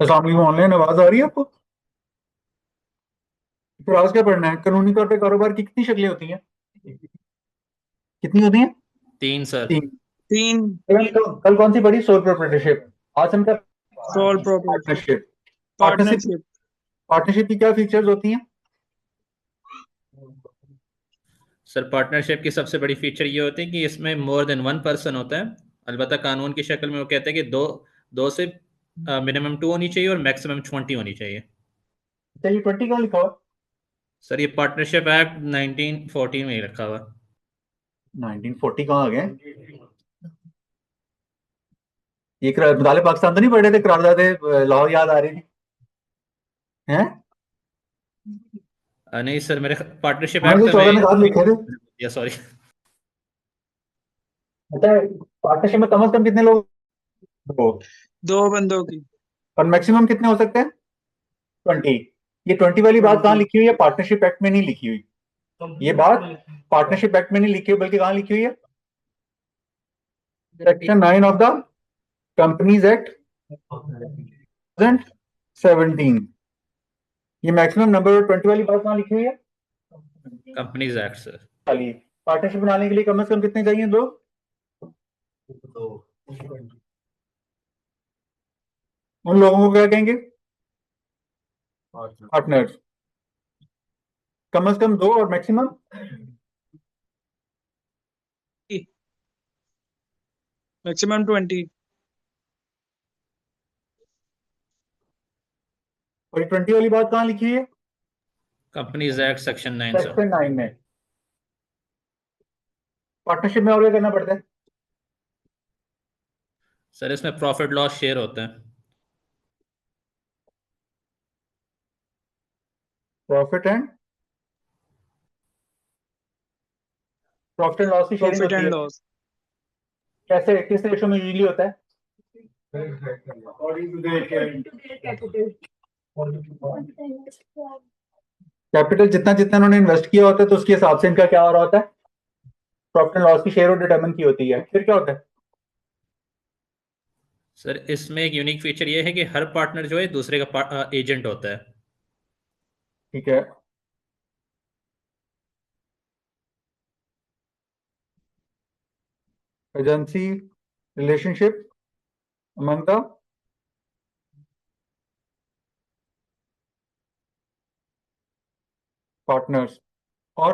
अस्सलाम वालेकुम। ऑनलाइन आवाज आ रही है आपको? फिर आज क्या पढ़ना है? कानूनी तौर पे कारोबार की कितनी शक्लें होती हैं? कितनी होती हैं? तीन सर। तीन। तीन। कल कौन सी पढ़ी? Sole proprietorship. आज हम क्या? Sole property. Partnership. Partnership. Partnership. Partnership की क्या फीचर्स होती हैं? सर पार्टनरशिप की सबसे बड़ी फीचर ये होती है कि इसमें मोर देन वन पर्सन होता है। अलबत्ता कानून की शक्ल में वो कहते हैं कि दो दो से मिनिमम टू होनी चाहिए और मैक्सिमम 20 होनी चाहिए। चलिए, 20 कहाँ लिखा हुआ? सर ये पार्टनरशिप एक्ट 1914 में ही रखा हुआ। 1940 कहाँ आ गए? ये मुताले पाकिस्तान तो नहीं पढ़ रहे थे? करारदाद लाहौर याद आ रही थी हैं? नहीं सर, मेरे पार्टनरशिप हमें एक्ट तो तो 14 मैं में साथ लिखे थे। या सॉरी। अच्छा, पार्टनरशिप में कम से कम कितने लोग हो? दो बंदों की। और मैक्सिमम कितने हो सकते हैं? 20। ये 20 वाली बात कहाँ 20। लिखी हुई है? पार्टनरशिप एक्ट में नहीं लिखी हुई। ये बात पार्टनरशिप एक्ट में नहीं लिखी हुई, बल्कि कहाँ लिखी हुई है? Section 9 of the companies act 2017। ये मैक्सिमम नंबर 20 वाली बात कहाँ लिखी हुई है? Companies act sir. खाली पार्टनरशिप बनाने के लिए कम से कम कितने चाहिए लोग? उन लोगों को क्या कहेंगे? पार्टनर्स। कम से कम दो और मैक्सिमम? मैक्सिमम 20। और 20 वाली बात कहाँ लिखी हुई है? Companies act section 9 sir. Section 9 में। पार्टनरशिप में और क्या करना पड़ता है? सर इसमें प्रॉफिट लॉस शेयर होता है। प्रॉफिट एंड लॉस की शेयरिंग प्रॉफिट होती एंड है। लॉस। कैसे, किस रेशो में यूजली होता है? कैपिटल जितना जितना उन्होंने इन्वेस्ट किया होता है, तो उसके हिसाब से इनका क्या हो रहा होता है? प्रॉफिट एंड लॉस की शेयर डिटरमिन की होती है। फिर क्या होता है? सर इसमें एक यूनिक फीचर ये है कि हर पार्टनर जो है दूसरे का एजेंट होता है। ठीक है। Agency relationship among the partners. और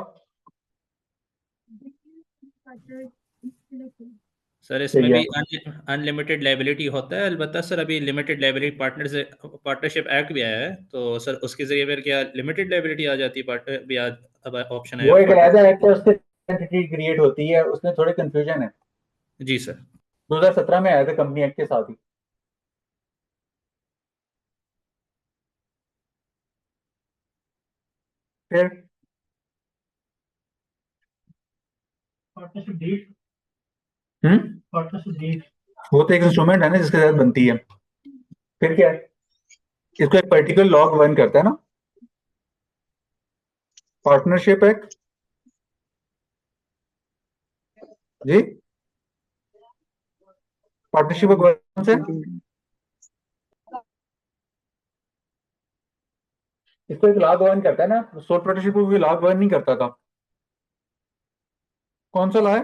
सर इसमें सही है। भी अनलिमिटेड लाइबिलिटी होता है। अलबत्ता सर अभी लिमिटेड लाइबिलिटी पार्टनरशिप एक्ट भी आया है, तो सर उसके जरिए फिर क्या लिमिटेड लाइबिलिटी आ जाती है? पार्टनर भी आज अब ऑप्शन है वो एक पार्टनर। अलग एक्ट है, उससे एंटिटी क्रिएट होती है, उसमें थोड़े कंफ्यूजन है। जी सर। 2017 में आया था कंपनी एक्ट के साथ ही। फिर पार्टनरशिप डीड। पार्टनरशिप डीड वो तो एक इंस्ट्रूमेंट है ना, जिसके साथ बनती है। फिर क्या है? इसको एक पर्टिकुलर लॉ गवर्न करता है ना। Partnership act. जी। पार्टनरशिप गवर्न से इसको एक लॉ गवर्न करता है ना। सोल पार्टनरशिप को लॉ गवर्न नहीं करता था। कौन सा लॉ है?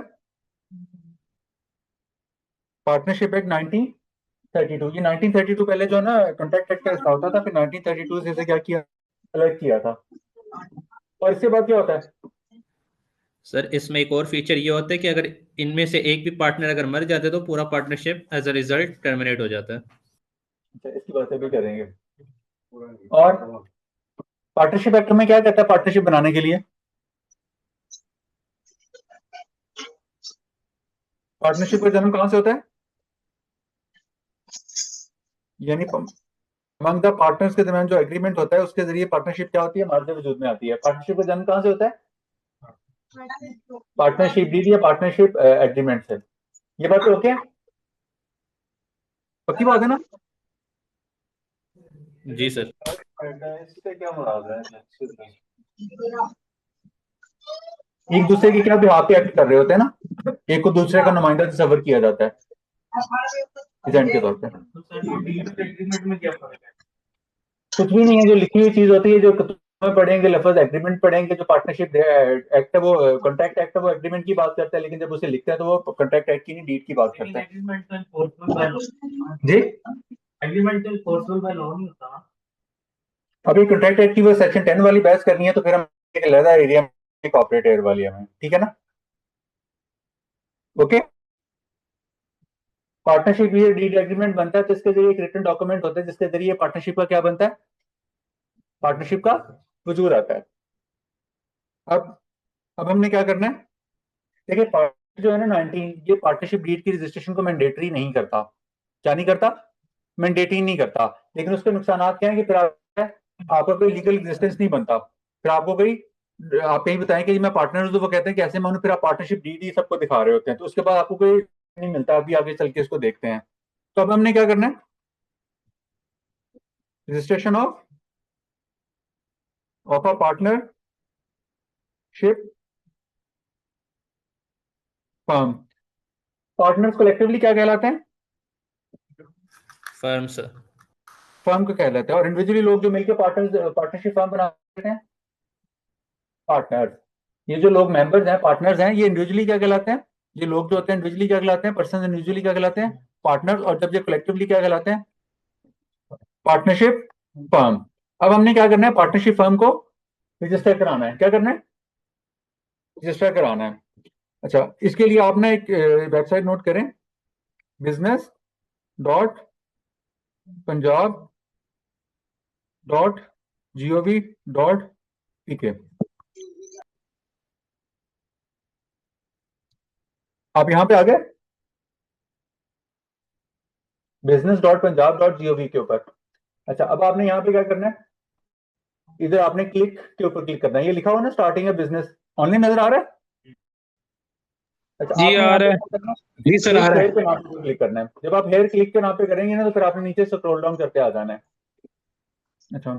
Partnership act 1932। ये 1932 पहले जो है ना, कॉन्ट्रैक्ट एक्ट का हिस्सा होता था, फिर 1932 से इसे क्या किया? अलग किया था। और इसके बाद क्या होता है? सर इसमें एक और फीचर ये होता है कि अगर इनमें से एक भी पार्टनर अगर मर जाते तो पूरा partnership as a result terminate हो जाता है। अच्छा, इसकी बातें भी करेंगे। और पार्टनरशिप एक्ट में क्या कहता है पार्टनरशिप बनाने के लिए? पार्टनरशिप का जन्म कहां से होता है? यानी अमंग द पार्टनर्स के दरमियान जो एग्रीमेंट होता है, उसके जरिए पार्टनरशिप क्या होती है? मार्ज वजूद में आती है। पार्टनरशिप का जन्म कहां से होता है? पार्टनरशिप डीड या पार्टनरशिप एग्रीमेंट से। ये बात ओके है? पक्की बात है ना? जी सर। इससे क्या मुराद है? एक दूसरे के क्या बिहाफ पे एक्ट कर रहे होते हैं ना, एक को दूसरे का नुमाइंदा तस्वर किया जाता है एजेंट के तौर पे। कुछ भी नहीं है, जो लिखी हुई चीज होती है, जो में पढ़ेंगे लफ्ज एग्रीमेंट पढ़ेंगे, जो पार्टनरशिप एक्ट है वो कॉन्ट्रैक्ट एक्ट है वो एग्रीमेंट की बात करता है, लेकिन जब उसे लिखते हैं तो वो कॉन्ट्रैक्ट एक्ट की नहीं डीड की बात करता है। जी एग्रीमेंट इनफोर्सेबल बाय लॉ नहीं होता। अभी कॉन्ट्रैक्ट एक्ट की वो सेक्शन 10 वाली बहस करनी है तो फिर हम एक अलग एरिया में कॉर्पोरेट एयर वाली हमें, ठीक है ना? ओके, पार्टनरशिप ये डीड एग्रीमेंट बनता है तो इसके जरिए एक रिटन डॉक्यूमेंट होता है जिसके जरिए पार्टनरशिप का क्या बनता है, पार्टनरशिप का वजूद आता है। अब हमने क्या करना है, देखिए जो है ना 19, ये पार्टनरशिप डीड की रजिस्ट्रेशन को मैंडेटरी नहीं करता। क्या नहीं करता? मैंडेटरी नहीं करता। लेकिन उसके नुकसान क्या है कि फिर आपका कोई लीगल एग्जिस्टेंस नहीं बनता। फिर आपको कोई, आप कहीं बताएं कि मैं पार्टनर हूं तो वो कहते हैं कि ऐसे मानो, फिर आप पार्टनरशिप डीड ही सबको दिखा रहे होते हैं, तो उसके बाद आपको कोई नहीं मिलता। अभी आगे चल के इसको देखते हैं। तो अब हमने क्या करना है, registration of a partnership firm. Partners collectively क्या कहलाते हैं? Firm sir. फर्म को कहलाते हैं। और इंडिविजुअली लोग जो मिलकर पार्टनरशिप फर्म बनाते हैं, पार्टनर्स। ये जो लोग मेंबर्स हैं, पार्टनर्स हैं, ये इंडिविजुअली क्या कहलाते हैं? ये लोग जो होते हैं इंडिविजुअली क्या कहलाते हैं? पर्सन इंडिविजुअली क्या कहलाते हैं? पार्टनर्स। और जब ये कलेक्टिवली क्या कहलाते हैं? Partnership firm. अब हमने क्या करना है, पार्टनरशिप फर्म को रजिस्टर कराना है। क्या करना है? रजिस्टर कराना है। अच्छा, इसके लिए आप ना एक वेबसाइट नोट करें, business.punjab.gov.pk। आप यहां पे आ गए business.punjab.gov के ऊपर। अच्छा, अब आपने यहाँ पे क्या करना है, इधर आपने क्लिक के ऊपर क्लिक करना है। ये लिखा हुआ ना स्टार्टिंग है बिजनेस, ऑनलाइन नजर आ रहा है? अच्छा, जी आपने आ यहाँ रहा पे है। क्या करना है, जी सर आ रहा है। हेयर के नाम पे क्लिक करना है। जब आप हेयर क्लिक के नाम पे करेंगे ना तो फिर आपने नीचे स्क्रॉल डाउन करते आ जाना है। अच्छा,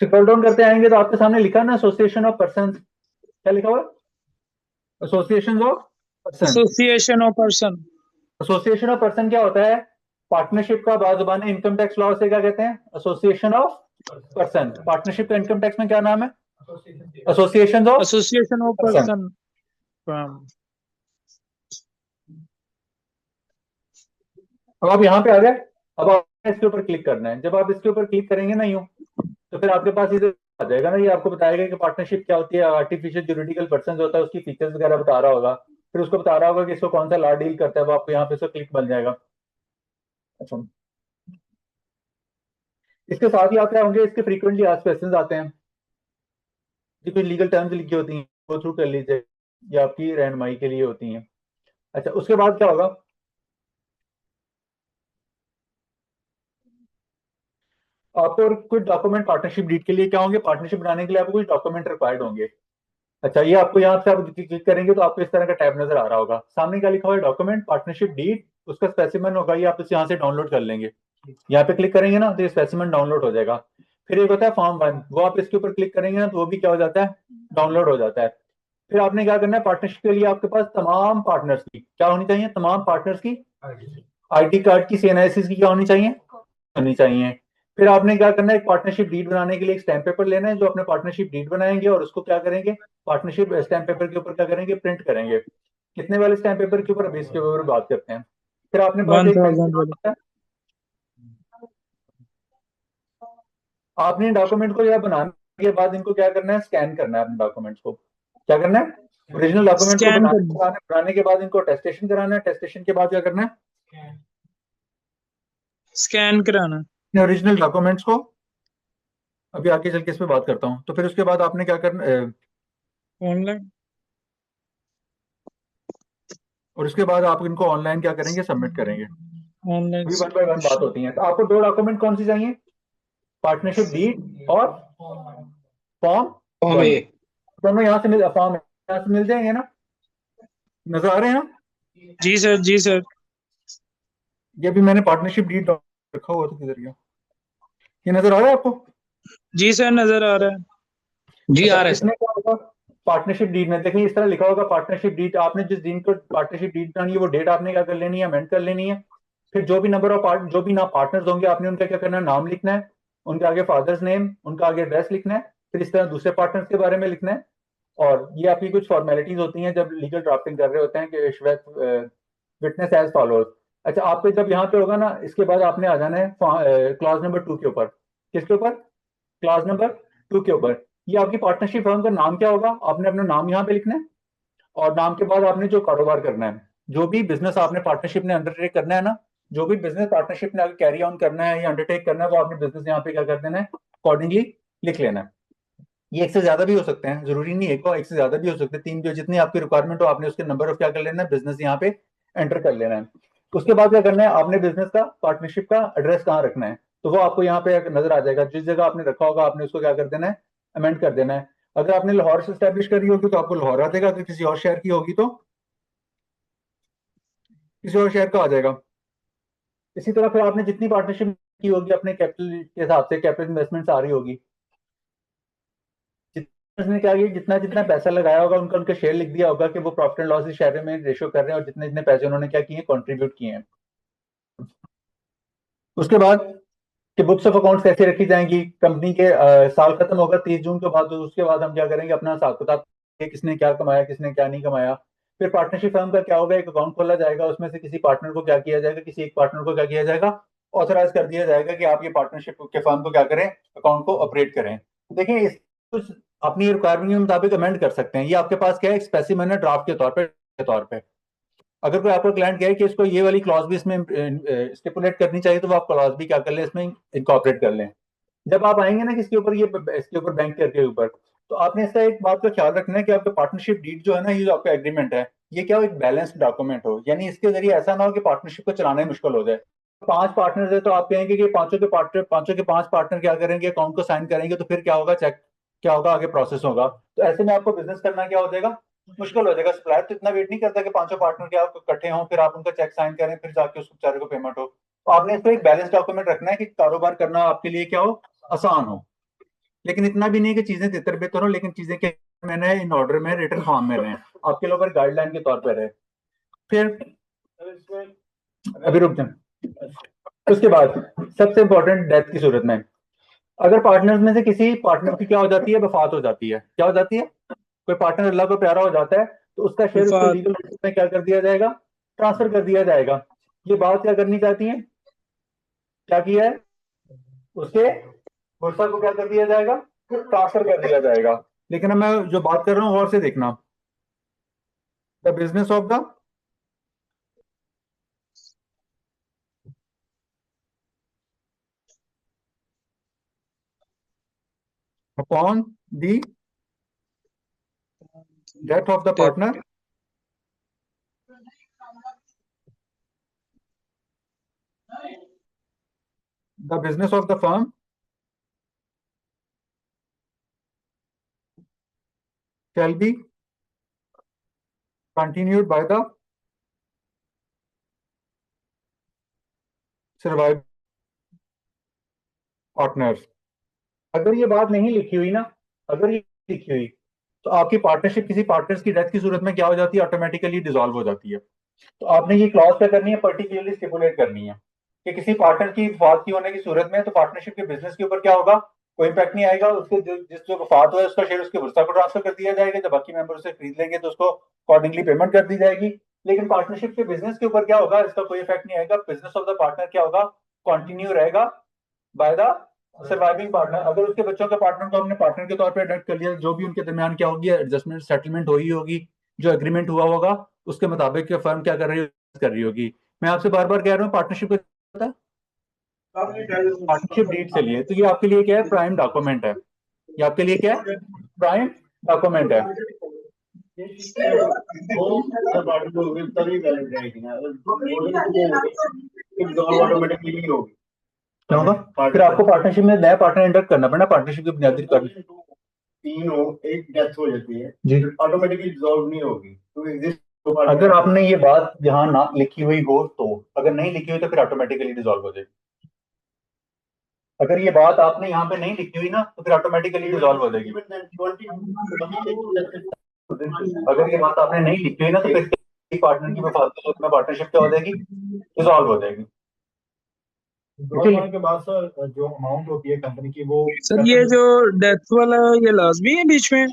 स्क्रॉल डाउन करते आएंगे तो आपके सामने लिखा ना एसोसिएशन ऑफ पर्सन। क्या लिखा हुआ? Association of person. Association of person. Association of person क्या होता है? पार्टनरशिप का बाजुबान इनकम टैक्स लॉ से क्या कहते हैं? Association of person. पार्टनरशिप का इनकम टैक्स में क्या नाम है? Association of association of person. Person firm. अब आप यहाँ पे आ गए। अब आप इसके ऊपर क्लिक करना है। जब आप इसके ऊपर क्लिक करेंगे ना यूं, तो फिर आपके पास इधर आ जाएगा ना, ये आपको बताएगा कि पार्टनरशिप क्या होती है, आर्टिफिशियल जुरिडिकल पर्सन होता है, उसकी फीचर्स वगैरह बता रहा होगा। फिर उसको बता रहा होगा कि इसको कौन सा लॉ डील करता है, वो आपको यहाँ पे इसको क्लिक बन जाएगा। अच्छा, इसके साथ ही आप क्या होंगे, इसके फ्रीक्वेंटली आस्क्ड क्वेश्चंस आते हैं, जो कुछ लीगल टर्म्स लिखी होती हैं, वो थ्रू कर लीजिए, ये आपकी रहनुमाई के लिए होती हैं। अच्छा, उसके बाद क्या होगा, आपको कुछ डॉक्यूमेंट पार्टनरशिप डीड के लिए क्या होंगे, पार्टनरशिप बनाने के लिए आपको कुछ डॉक्यूमेंट रिक्वायर्ड होंगे। अच्छा, ये आपको यहाँ से आप क्लिक करेंगे तो आपको इस तरह का टैब नजर आ रहा होगा। सामने क्या लिखा हुआ है, डॉक्यूमेंट पार्टनरशिप डीड, उसका स्पेसिमेन होगा, ये आप इसे यहाँ से डाउनलोड कर लेंगे। यहाँ पे क्लिक करेंगे ना तो ये स्पेसिमेन डाउनलोड हो जाएगा। फिर एक होता है फॉर्म 1, वो आप इसके ऊपर क्लिक करेंगे ना तो वो भी क्या हो जाता है, डाउनलोड हो जाता है। फिर आपने क्या करना है, पार्टनरशिप के लिए आपके पास तमाम पार्टनर्स की क्या होनी चाहिए, तमाम पार्टनर्स की आईडी कार्ड की सीएनआईसी की क्या होनी चाहिए, होनी चाहिए। फिर आपने क्या करना है, एक पार्टनरशिप डीड बनाने के लिए एक स्टैम्प पेपर लेना है, जो अपने पार्टनरशिप डीड बनाएंगे और उसको क्या करेंगे, पार्टनरशिप स्टैम्प पेपर के ऊपर क्या करेंगे, प्रिंट करेंगे। कितने वाले स्टैम्प पेपर के ऊपर, अभी इसके ऊपर बात करते हैं। फिर आपने पास एक 1000 वाला। आपने डॉक्यूमेंट को या बनाने के बाद इनको क्या करना है, स्कैन करना है। अपने डॉक्यूमेंट्स को क्या करना है, ओरिजिनल डॉक्यूमेंट को स्कैन करना। बनाने के बाद इनको टेस्टेशन कराना है। टेस्टेशन के बाद क्या करना है, स्कैन कराना। अपने ओरिजिनल डॉक्यूमेंट्स को, अभी आगे चल के इस पे बात करता हूँ। तो फिर उसके बाद आपने क्या करना, ऑनलाइन। और उसके बाद आप इनको ऑनलाइन क्या करेंगे, सबमिट करेंगे। ऑनलाइन। अभी 1 बाय 1 बात होती है। तो आपको 2 डॉक्यूमेंट कौन सी चाहिए, पार्टनरशिप डीड और फॉर्म फॉर्म 1। ए। दोनों यहाँ से फॉर्म यहाँ से मिल जाएंगे ना, नजर आ रहे हैं ना? जी सर, जी सर। ये भी मैंने पार्टनरशिप डीड रखा हुआ था, किधर गया, ये नजर आ रहा है आपको? जी सर नजर आ रहा है। जी आ रहा है इसमें क्या होगा, पार्टनरशिप डीड में देखिए इस तरह लिखा होगा, पार्टनरशिप डीड। आपने जिस दिन को पार्टनरशिप डीड बनानी है वो डेट आपने क्या कर लेनी है, अमेंड कर लेनी है। फिर जो भी नंबर ऑफ जो भी ना पार्टनर्स होंगे आपने उनका क्या करना है, नाम लिखना है। उनके आगे फादर्स नेम, उनका आगे एड्रेस लिखना है, फिर इस तरह दूसरे पार्टनर्स के बारे में लिखना है। और ये आपकी कुछ फॉर्मेलिटीज होती हैं जब लीगल ड्राफ्टिंग कर रहे होते हैं कि विटनेस एज फॉलोज। अच्छा, आप पे जब यहाँ पे होगा ना, इसके बाद आपने आ जाना है क्लॉज नंबर 2 के ऊपर। किसके ऊपर? क्लॉज नंबर 2 के ऊपर। ये आपकी पार्टनरशिप फर्म का नाम क्या होगा, आपने अपना नाम यहाँ पे लिखना है, और नाम के बाद आपने जो कारोबार करना है, जो भी बिजनेस आपने पार्टनरशिप ने अंडरटेक करना है ना, जो भी बिजनेस पार्टनरशिप ने आगे कैरी ऑन करना है या अंडरटेक करना है, वो आपने बिजनेस यहाँ पे क्या कर देना है, अकॉर्डिंगली लिख लेना है। ये एक से ज्यादा भी हो सकते हैं, जरूरी नहीं एक हो, एक से ज्यादा भी हो सकते हैं। 3 जो जितनी आपकी रिक्वायरमेंट हो, आपने उसके नंबर ऑफ क्या कर लेना है, बिजनेस यहाँ पे एंटर कर लेना है। उसके बाद क्या करना है, आपने बिजनेस का पार्टनरशिप का एड्रेस कहाँ रखना है, तो वो आपको यहाँ पे नजर आ जाएगा। जिस जगह आपने रखा होगा आपने उसको क्या कर देना है, अमेंड कर देना है। अगर आपने लाहौर से स्टैब्लिश करी होगी तो आपको लाहौर आ जाएगा, अगर किसी और शहर की होगी तो किसी और शहर का आ जाएगा। इसी तरह फिर आपने जितनी पार्टनरशिप की होगी अपने कैपिटल के हिसाब से, कैपिटल इन्वेस्टमेंट आ रही होगी, उसने क्या किया, जितना जितना पैसा लगाया होगा उनका उनका शेयर लिख दिया होगा कि वो प्रॉफिट एंड लॉस शेयर में रेशियो कर रहे हैं, और जितने जितने पैसे उन्होंने क्या किए, कंट्रीब्यूट किए हैं। उसके बाद कि बुक्स ऑफ अकाउंट्स कैसे रखी जाएंगी कंपनी के, साल खत्म होगा 30 जून के बाद, तो उसके बाद हम क्या करेंगे, अपना हिसाब किताब किसने क्या कमाया किसने क्या नहीं कमाया। फिर पार्टनरशिप फर्म का क्या होगा, एक अकाउंट खोला जाएगा, उसमें से किसी पार्टनर को क्या किया जाएगा, किसी एक पार्टनर को क्या किया जाएगा, ऑथराइज कर दिया जाएगा कि आप ये पार्टनरशिप के फर्म को क्या करें, अकाउंट को ऑपरेट करें। देखिए, इस कुछ अपनी रिक्वायरमेंट के मुताबिक अमेंड कर सकते हैं। ये आपके पास क्या है, एक स्पेसिमेन है ड्राफ्ट के तौर पे। अगर कोई आपका क्लाइंट कहे कि इसको ये वाली क्लॉज भी इसमें स्टिपुलेट करनी चाहिए, तो वो आप क्लॉज भी क्या कर लें, इसमें इनकॉर्पोरेट कर लें। जब आप आएंगे ना किसके ऊपर, ये इसके ऊपर बैंक के ऊपर, तो आपने इसका एक बात का ख्याल रखना है कि आपका पार्टनरशिप डीड जो है ना, ये जो आपका एग्रीमेंट है, ये क्या हो, एक बैलेंस्ड डॉक्यूमेंट हो। यानी इसके जरिए ऐसा ना हो कि पार्टनरशिप को चलाना ही मुश्किल हो जाए। 5 पार्टनर है तो आप कहेंगे कि पांचों के 5 पार्टनर क्या करेंगे, अकाउंट को साइन करेंगे, तो फिर क्या होगा, चेक क्या होगा, आगे प्रोसेस होगा। तो ऐसे में आपको बिजनेस करना क्या हो जाएगा, मुश्किल हो जाएगा। सप्लायर तो इतना वेट नहीं करता कि 5 पार्टनर के आप इकट्ठे हों, फिर आप उनका चेक साइन करें, फिर जाके उसको बेचारे को पेमेंट हो। तो आपने इसको एक बैलेंस डॉक्यूमेंट रखना है कि कारोबार करना आपके लिए क्या हो, आसान हो। लेकिन इतना भी नहीं कि चीजें तितर बितर हो, लेकिन चीजें के मैंने इन ऑर्डर में रिटर्न फॉर्म में रहे, आपके लोग गाइडलाइन के तौर पर रहे। फिर अभी रुक जाए। उसके बाद सबसे इंपॉर्टेंट, डेथ की सूरत में अगर पार्टनर्स में से किसी पार्टनर की क्या हो जाती है, वफात हो जाती है, क्या हो जाती है, कोई पार्टनर अल्लाह को प्यारा हो जाता है, तो उसका शेयर उसको वफात। लीगल में क्या कर दिया जाएगा, ट्रांसफर कर दिया जाएगा। ये बात क्या करनी चाहती है, क्या किया है, उसके वर्षा को क्या कर दिया जाएगा, ट्रांसफर कर दिया जाएगा। लेकिन अब मैं जो बात कर रहा हूँ और से देखना, the business of the upon the death of the partner, the business of the firm shall be continued by the surviving partners। अगर ये बात नहीं लिखी हुई ना, अगर ये लिखी हुई, तो आपकी पार्टनरशिप किसी पार्टनर्स की डेथ की सूरत में क्या हो जाती है, ऑटोमेटिकली डिसॉल्व हो जाती है। तो आपने ये क्लॉज क्या करनी है, पर्टिकुलरली स्टिपुलेट करनी है कि किसी पार्टनर की वफात की होने की सूरत में तो पार्टनरशिप के बिजनेस के ऊपर क्या होगा, कोई इंपैक्ट नहीं आएगा। उसके जिस जो वफात हुआ है उसका शेयर उसके वर्षा को ट्रांसफर कर दिया जाएगा, जब बाकी मेंबर उसे खरीद लेंगे तो उसको अकॉर्डिंगली पेमेंट कर दी जाएगी। लेकिन पार्टनरशिप के बिजनेस के ऊपर क्या होगा, इसका कोई इफेक्ट नहीं आएगा। बिजनेस ऑफ द पार्टनर क्या होगा, कंटिन्यू रहेगा बाय द सर्वाइविंग पार्टनर। अगर उसके बच्चों के पार्टनर को हमने पार्टनर के तौर पर अडॉप्ट कर लिया, जो भी उनके दरमियान क्या होगी, एडजस्टमेंट सेटलमेंट हुई होगी, जो एग्रीमेंट हुआ होगा उसके मुताबिक फर्म क्या कर रही होगी। मैं आपसे बार बार कह रहा हूँ, पार्टनरशिप का पार्टनरशिप डीड से लिए, तो ये आपके लिए क्या है, प्राइम डॉक्यूमेंट है। ये आपके लिए क्या है, प्राइम डॉक्यूमेंट है। क्या होगा, फिर आपको पार्टनरशिप में नया पार्टनर एंटर करना पड़ना, पार्टनरशिप की बुनियादी कर 3 हो, एक डेथ हो जाती है जी, ऑटोमेटिकली डिसॉल्व नहीं होगी। तो एग्जिस्ट अगर आपने ये बात यहाँ ना लिखी हुई हो तो, अगर नहीं लिखी हुई तो फिर ऑटोमेटिकली डिसॉल्व हो जाएगी। अगर ये बात आपने यहाँ पे नहीं लिखी हुई ना, तो फिर ऑटोमेटिकली डिसॉल्व हो जाएगी। अगर ये बात आपने नहीं लिखी हुई ना, तो फिर पार्टनर की वफात में पार्टनरशिप क्या हो जाएगी, डिसॉल्व हो जाएगी। विड्रॉल होने के बाद सर जो अमाउंट होती है कंपनी की वो सर ये जो डेथ वाला ये लाजमी है बीच में?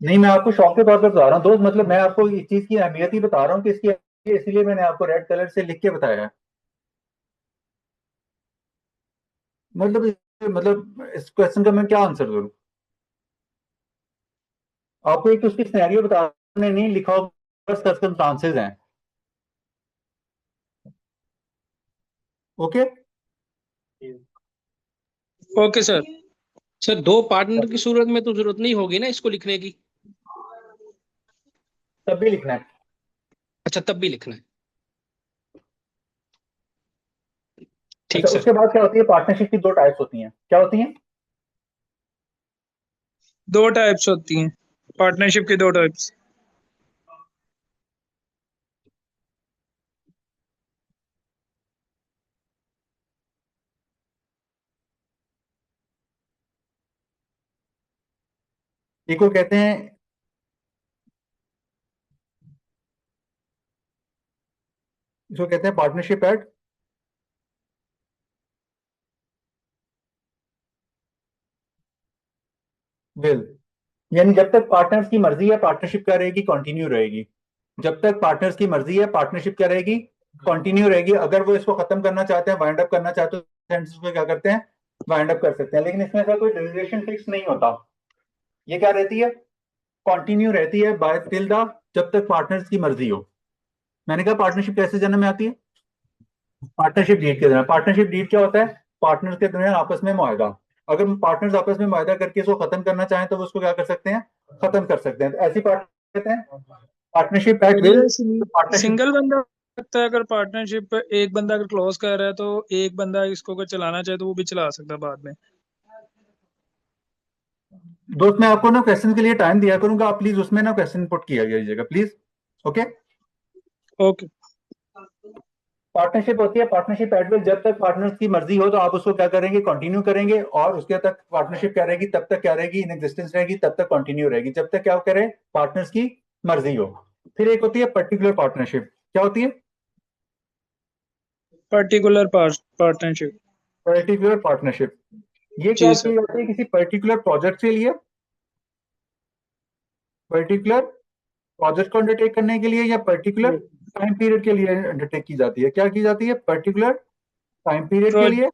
नहीं, मैं आपको शौक के तौर पर बता रहा हूँ दोस्त, मतलब मैं आपको इस चीज की अहमियत ही बता रहा हूँ कि इसकी, इसलिए मैंने आपको रेड कलर से लिख के बताया है। मतलब इस क्वेश्चन का मैं क्या आंसर दूं? आपको एक तो उसकी सिनेरियो बताने नहीं लिखा होगा, सर्कमस्टांसेस हैं। Okay okay sir. सर दो पार्टनर की सूरत में तो जरूरत नहीं होगी ना इसको लिखने की? तब भी लिखना है। अच्छा, तब भी लिखना है। ठीक अच्छा, सर। उसके बाद क्या होती है? पार्टनरशिप की दो टाइप्स होती हैं। क्या होती हैं? दो टाइप्स होती हैं पार्टनरशिप की, दो टाइप्स। एक को कहते हैं, इसको कहते हैं पार्टनरशिप एट विल, यानी जब तक पार्टनर्स की मर्जी है पार्टनरशिप क्या रहेगी? कंटिन्यू रहेगी। जब तक पार्टनर्स की मर्जी है पार्टनरशिप क्या रहेगी? कंटिन्यू रहेगी। अगर वो इसको खत्म करना चाहते हैं, वाइंड अप करना चाहते हैं, तो इसको क्या करते हैं? वाइंड अप कर सकते हैं। लेकिन इसमें ऐसा कोई ड्यूरेशन फिक्स नहीं होता। ये क्या रहती है? कंटिन्यू रहती है बाय टिल द, जब तक पार्टनर्स की मर्जी हो। मैंने कहा पार्टनरशिप कैसे जन्म में आती है? पार्टनरशिप डीड के दौरान। पार्टनरशिप डीड क्या होता है? पार्टनर्स के दरमियान आपस में मुआहदा। अगर पार्टनर्स आपस में मुआहदा करके इसको खत्म करना चाहें तो वो उसको क्या कर सकते हैं? खत्म कर सकते हैं। तो ऐसी पार्टनर कहते हैं partnership at will. Partnership single बंदा सकता है अगर पार्टनरशिप एक बंदा अगर क्लोज कर रहा है तो एक बंदा इसको अगर चलाना चाहे तो वो भी चला सकता है बाद में। दोस्त, मैं आपको ना क्वेश्चन के लिए टाइम दिया करूंगा, आप प्लीज उसमें ना क्वेश्चन पुट किया कीजिएगा प्लीज। ओके। ओके। पार्टनरशिप होती है पार्टनरशिप एट विल, जब तक पार्टनर्स की मर्जी हो तो आप उसको क्या करेंगे? कंटिन्यू करेंगे। और उसके तक पार्टनरशिप क्या रहेगी? तब तक क्या रहेगी? इन एग्जिस्टेंस रहेगी, तब तक कंटिन्यू रहेगी, जब तक क्या करें? पार्टनर्स की मर्जी हो। फिर एक होती है पर्टिकुलर पार्टनरशिप। क्या होती है? Particular partnership. Particular partnership. ये क्या जी की सर। जाती है? किसी पर्टिकुलर प्रोजेक्ट के लिए, पर्टिकुलर प्रोजेक्ट को अंडरटेक करने के लिए, या पर्टिकुलर टाइम पीरियड के लिए अंडरटेक की जाती है। क्या की जाती है? पर्टिकुलर टाइम पीरियड के लिए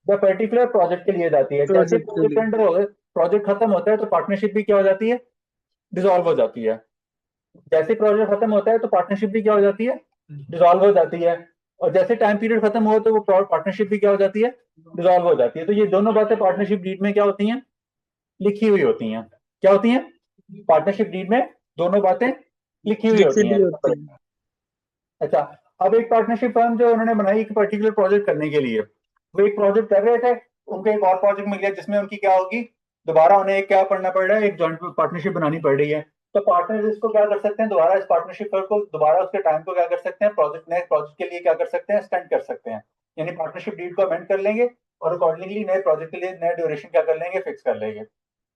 या पर्टिकुलर प्रोजेक्ट के लिए जाती है। जैसे प्रोजेक्ट के प्रोजेक्ट लिए। अंडर हो, प्रोजेक्ट खत्म होता है तो पार्टनरशिप भी क्या हो जाती है? डिसॉल्व हो जाती है। जैसे प्रोजेक्ट खत्म होता है तो पार्टनरशिप भी क्या हो जाती है? डिसॉल्व हो जाती है। और जैसे टाइम पीरियड खत्म हो तो वो पार्टनरशिप भी क्या हो जाती है? डिसॉल्व हो जाती है। तो ये दोनों बातें पार्टनरशिप डीड में क्या होती हैं? लिखी हुई होती हैं। क्या होती हैं? पार्टनरशिप डीड में दोनों बातें लिखी हुई होती लिखित हैं। भी होती है। अच्छा, अब एक पार्टनरशिप फर्म जो उन्होंने बनाई एक पर्टिकुलर प्रोजेक्ट करने के लिए, वो एक प्रोजेक्ट कर रहे थे, उनको एक और प्रोजेक्ट मिल गया जिसमें उनकी क्या होगी? दोबारा उन्हें एक क्या पढ़ना पड़ रहा है? एक जॉइंट पार्टनरशिप बनानी पड़ रही है। तो पार्टनर इसको क्या कर सकते हैं? दोबारा इस पार्टनरशिप फर्म को दोबारा उसके टाइम को क्या कर सकते हैं? प्रोजेक्ट, नए प्रोजेक्ट के लिए क्या कर सकते हैं? एक्सटेंड कर सकते हैं। यानी पार्टनरशिप डीड को अमेंड कर लेंगे और अकॉर्डिंगली नए प्रोजेक्ट के लिए नए ड्यूरेशन क्या कर लेंगे? फिक्स कर लेंगे।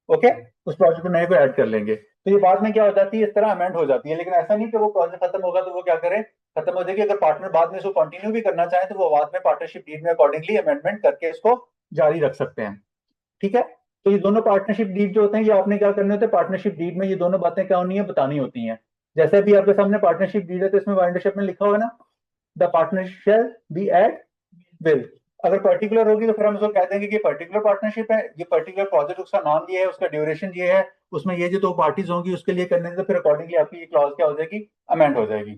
ओके, उस प्रोजेक्ट को नए को ऐड कर लेंगे। तो ये बाद में क्या हो जाती है? इस तरह अमेंड हो जाती है। लेकिन ऐसा नहीं कि वो प्रोजेक्ट खत्म होगा तो वो क्या करे? खत्म हो जाएगी। अगर पार्टनर बाद में इसको कंटिन्यू भी करना चाहे तो वो बाद में पार्टनरशिप डीड में अकॉर्डिंगली अमेंडमेंट करके इसको जारी रख सकते हैं। ठीक है। तो ये दोनों पार्टनरशिप डीड जो होते हैं, ये आपने क्या करने होते हैं? पार्टनरशिप डीड में ये दोनों बातें क्या होनी है? बतानी होती हैं। जैसे भी आपके सामने पार्टनरशिप डीड है तो इसमें वाइंडरशिप में लिखा होगा ना, the partnership shall be at will. अगर पर्टिकुलर होगी तो फिर हम उसको कह देंगे कि पर्टिकुलर पार्टनरशिप है, ये पर्टिकुलर प्रोजेक्ट, उसका नाम ये है, उसका ड्यूरेशन ये है, उसमें ये जो दो पार्टीज होंगी उसके लिए करने से फिर अकॉर्डिंगली आपकी ये क्लॉज क्या हो जाएगी? अमेंड हो जाएगी।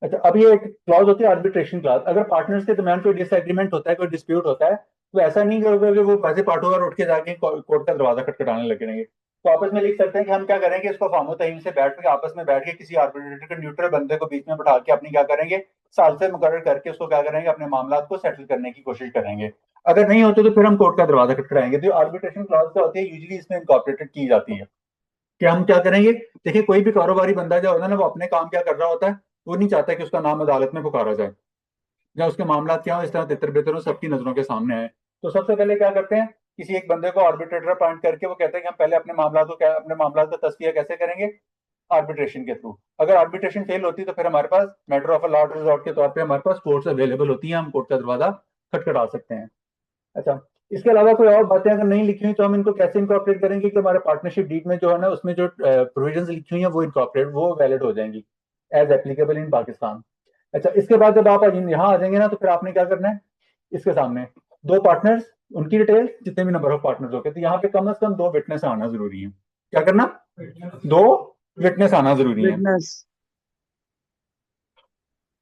अच्छा, अब ये एक क्लॉज होती है आर्बिट्रेशन क्लॉज। अगर पार्टनर्स के दरमियान कोई डिसएग्रीमेंट होता है, कोई डिस्प्यूट होता है, तो ऐसा नहीं करोगे कि वो वैसे पार्टों उठ के जाके कोर्ट का दरवाजा खटखटाने लगे रहेंगे। तो आपस में लिख सकते हैं कि हम क्या करेंगे? इसको फामो तहीम से बैठ के आपस में बैठ के किसी आर्बिट्रेटर के न्यूट्रल बंदे को बीच में बैठा के अपनी क्या करेंगे? साल से मुकर्रर करके उसको क्या करेंगे? अपने मामला को सेटल करने की कोशिश करेंगे। अगर नहीं होते तो फिर हम कोर्ट का दरवाजा खटखटाएंगे। तो आर्बिट्रेशन क्लॉज क्या होती है? यूजली इसमें इनकॉर्पोरेटेड की जाती है कि हम क्या करेंगे? देखिए, कोई भी कारोबारी बंदा जो होता है ना, वो अपने काम क्या कर रहा होता है? वो नहीं चाहता कि उसका नाम अदालत में पुकारा जाए या उसके मामला क्या हो इस तरह तितर बितर हो सबकी नजरों के सामने आए। तो सबसे पहले क्या करते हैं, किसी एक बंदे को आर्बिट्रेटर अपॉइंट करके वो कहते हैं कि हम पहले अपने मामला का तस्फिया कैसे करेंगे, आर्बिट्रेशन के थ्रू। अगर आर्बिट्रेशन फेल होती है तो फिर हमारे पास मैटर ऑफ लॉस्ट रिजॉर्ट के तौर पे हमारे पास कोर्ट्स अवेलेबल होती हैं, हम कोर्ट का दरवाजा खटखटा सकते हैं। अच्छा, इसके अलावा कोई और बातें अगर नहीं लिखी हुई तो हम इनको कैसे इनकॉर्पोरेट करेंगे कि हमारे पार्टनरशिप डीड में जो है ना उसमें जो प्रोविजंस लिखी हुई हैं वो वैलिड हो जाएंगी एज एप्लीकेबल इन पाकिस्तान। अच्छा, इसके बाद जब आप यहाँ आ जाएंगे ना तो फिर आपने क्या करना है, इसके सामने दो पार्टनर्स, उनकी डिटेल, जितने भी नंबर ऑफ पार्टनर्स होते हैं, तो यहाँ पे कम से कम 2 विटनेस आना जरूरी है। क्या करना, 2 विटनेस आना जरूरी है। विटनेस।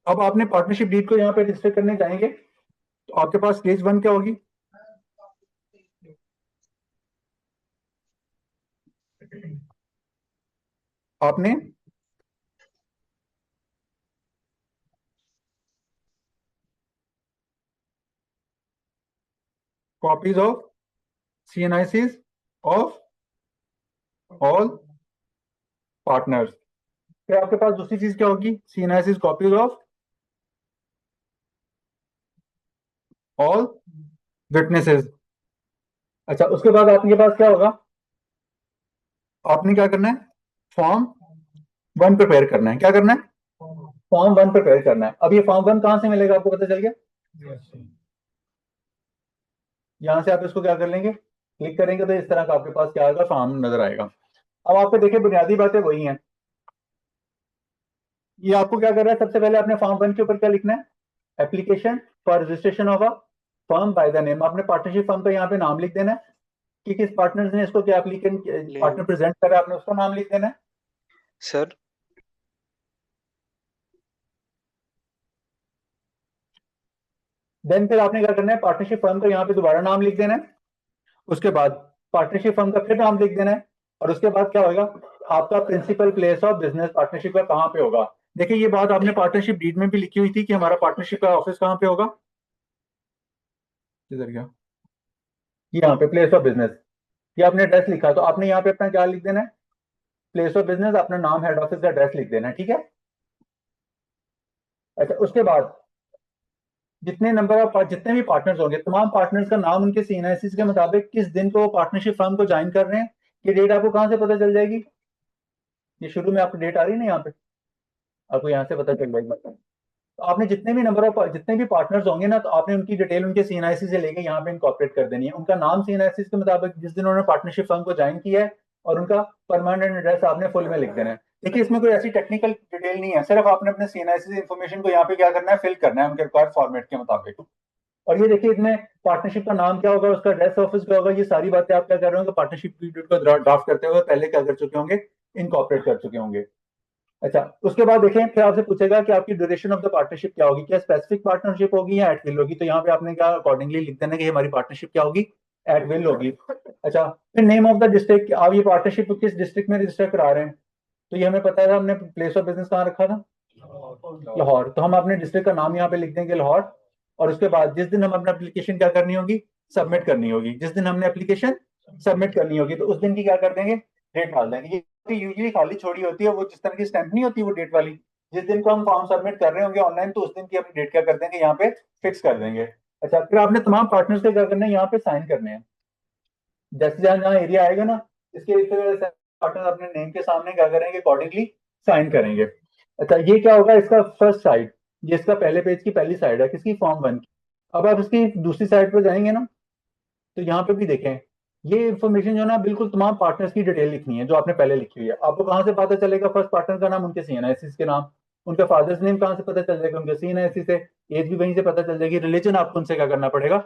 अब आपने पार्टनरशिप डीड को यहाँ पे रजिस्टर करने जाएंगे तो आपके पास स्टेज 1 क्या होगी, आपने copies of CNICs of all partners. फिर आपके पास दूसरी चीज क्या होगी, CNICs copies of all witnesses. अच्छा, उसके बाद आपके पास क्या होगा, आपने क्या करना है, फॉर्म 1 प्रिपेयर करना है। क्या करना है, फॉर्म 1 प्रिपेयर करना है। अब ये फॉर्म 1 कहां से मिलेगा आपको पता चल गया, यहां से आप इसको क्या कर लेंगे, क्लिक करेंगे तो इस तरह का आपके पास क्या आएगा, फॉर्म नजर आएगा। अब आपको देखिए बुनियादी बातें वही हैं, ये आपको क्या कर रहा है, सबसे पहले आपने फॉर्म 1 के ऊपर क्या लिखना है, application for registration of a firm by the name. आपने पार्टनरशिप फर्म का यहाँ पे नाम लिख देना है कि किस पार्टनर ने इसको क्या एप्लीकेंट पार्टनर प्रेजेंट करा, आपने उसका नाम लिख देना है। सर देन फिर आपने क्या करना है, पार्टनरशिप फर्म का यहाँ पे दोबारा नाम लिख देना है, उसके बाद पार्टनरशिप फर्म का फिर नाम लिख देना है, और उसके बाद क्या होगा, आपका principal place of business partnership का कहाँ पे होगा। देखिए ये बात आपने पार्टनरशिप डीड में भी लिखी हुई थी कि हमारा पार्टनरशिप का ऑफिस कहाँ पे होगा, इधर क्या, यहाँ पे प्लेस ऑफ बिजनेस, ये आपने एड्रेस लिखा तो आपने यहाँ पे अपना क्या लिख देना है, प्लेस ऑफ बिजनेस, अपना नाम, हेड ऑफिस का एड्रेस लिख देना है, ठीक है। अच्छा, उसके बाद जितने भी पार्टनर्स होंगे, तमाम पार्टनर्स का नाम उनके CNICs के मुताबिक किस दिन को वो पार्टनरशिप फर्म को ज्वाइन कर रहे हैं, ये डेट आपको कहां से पता चल जाएगी, ये शुरू में आपको डेट आ रही है ना, यहाँ पे आपको यहाँ से पता चल जाएगी। तो आपने जितने भी पार्टनर्स होंगे ना, तो आपने उनकी डिटेल उनके CNIC से लेके यहाँ पे इनकॉर्पोरेट कर देनी है, उनका नाम CNICs के मुताबिक जिस दिन उन्होंने पार्टनरशिप फर्म को ज्वाइन किया है, और उनका परमानेंट एड्रेस आपने फुल में लिख देना है। देखिए इसमें कोई ऐसी टेक्निकल डिटेल नहीं है, सिर्फ आपने अपने CNIC इन्फॉर्मेशन को यहाँ पे क्या करना है, फिल करना है उनके रिक्वायर्ड फॉर्मेट के मुताबिक। और ये देखिए इसमें पार्टनरशिप का नाम क्या होगा, उसका एड्रेस ऑफिस क्या होगा, ये सारी बातें आप क्या कर रहे होंगे, पार्टनरशिप पीरियड को ड्राफ्ट करते हुए पहले क्या कर चुके होंगे, इनकॉर्पोरेट कर चुके होंगे। अच्छा, उसके बाद देखें फिर आपसे पूछेगा कि आपकी ड्यूरेशन ऑफ द पार्टनरशिप क्या होगी, क्या स्पेसिफिक पार्टनरशिप होगी या एट विल होगी, तो यहाँ पे आपने क्या अकॉर्डिंगली लिख देना कि हमारी पार्टनरशिप क्या होगी, एट विल होगी। अच्छा, फिर नेम ऑफ द डिस्ट्रिक्ट, आप ये पार्टनरशिप किस डिस्ट्रिक्ट में रजिस्टर करा रहे हैं, तो ये हमें पता है, हमने प्लेस ऑफ बिजनेस कहाँ रखा था, लाहौर, तो हम अपने डिस्ट्रिक्ट का नाम यहाँ पे लिख देंगे लाहौर। और उसके बाद जिस दिन हम अपना एप्लीकेशन क्या करनी होगी, सबमिट करनी होगी, जिस दिन हमने एप्लीकेशन सबमिट करनी होगी तो उस दिन की क्या कर देंगे, डेट डाल देंगे। ये यूजुअली खाली छोड़ी होती है, वो जिस तरह की स्टैंप नहीं होती वो डेट वाली, जिस दिन को हम फॉर्म सबमिट कर रहे होंगे ऑनलाइन तो उस दिन की अपनी डेट क्या कर देंगे, यहाँ पे फिक्स कर देंगे। अच्छा, फिर आपने तमाम पार्टनर्स के क्या करना है, यहाँ पे साइन करने हैं, जैसे जहाँ जहाँ एरिया आएगा ना, इसके पार्टनर अपने नेम के सामने क्या करेंगे, अकॉर्डिंगली साइन करेंगे। अच्छा, ये क्या होगा, इसका फर्स्ट साइड, ये इसका पहले पेज की पहली साइड है किसकी, फॉर्म 1 की। अब आप इसकी दूसरी साइड पर जाएंगे ना, तो यहाँ पे भी देखें, ये इन्फॉर्मेशन जो ना बिल्कुल तमाम पार्टनर्स की डिटेल लिखनी है जो आपने पहले लिखी हुई है। आपको कहाँ से पता चलेगा, फर्स्ट पार्टनर का नाम, उनके CNICs के नाम, उनका फादर्स नेम कहाँ से पता चल जाएगा, उनके CNIC से, एज भी वहीं से पता चल जाएगी, रिलीजन आपको उनसे क्या करना पड़ेगा,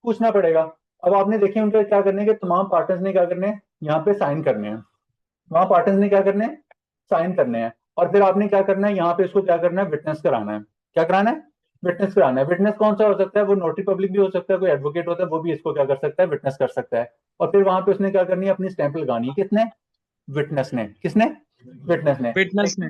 पूछना पड़ेगा। अब आपने देखे उनके क्या करने के, तमाम पार्टनर्स ने क्या करने हैं, यहाँ पे साइन करने हैं, तमाम पार्टनर्स ने क्या करने हैं, साइन करने हैं। और फिर आपने क्या करना है, यहाँ पे इसको क्या करना है, विटनेस कराना है। क्या कराना है, विटनेस कराना है। विटनेस कौन सा हो सकता है, वो नोटरी पब्लिक भी हो सकता है, कोई एडवोकेट होता है वो भी इसको क्या कर सकता है, विटनेस कर सकता है। और फिर वहां पे उसने क्या करनी है, अपनी स्टैंप लगानी है, किसने, विटनेस ने, किसने, विटनेस ने। विटनेस ने।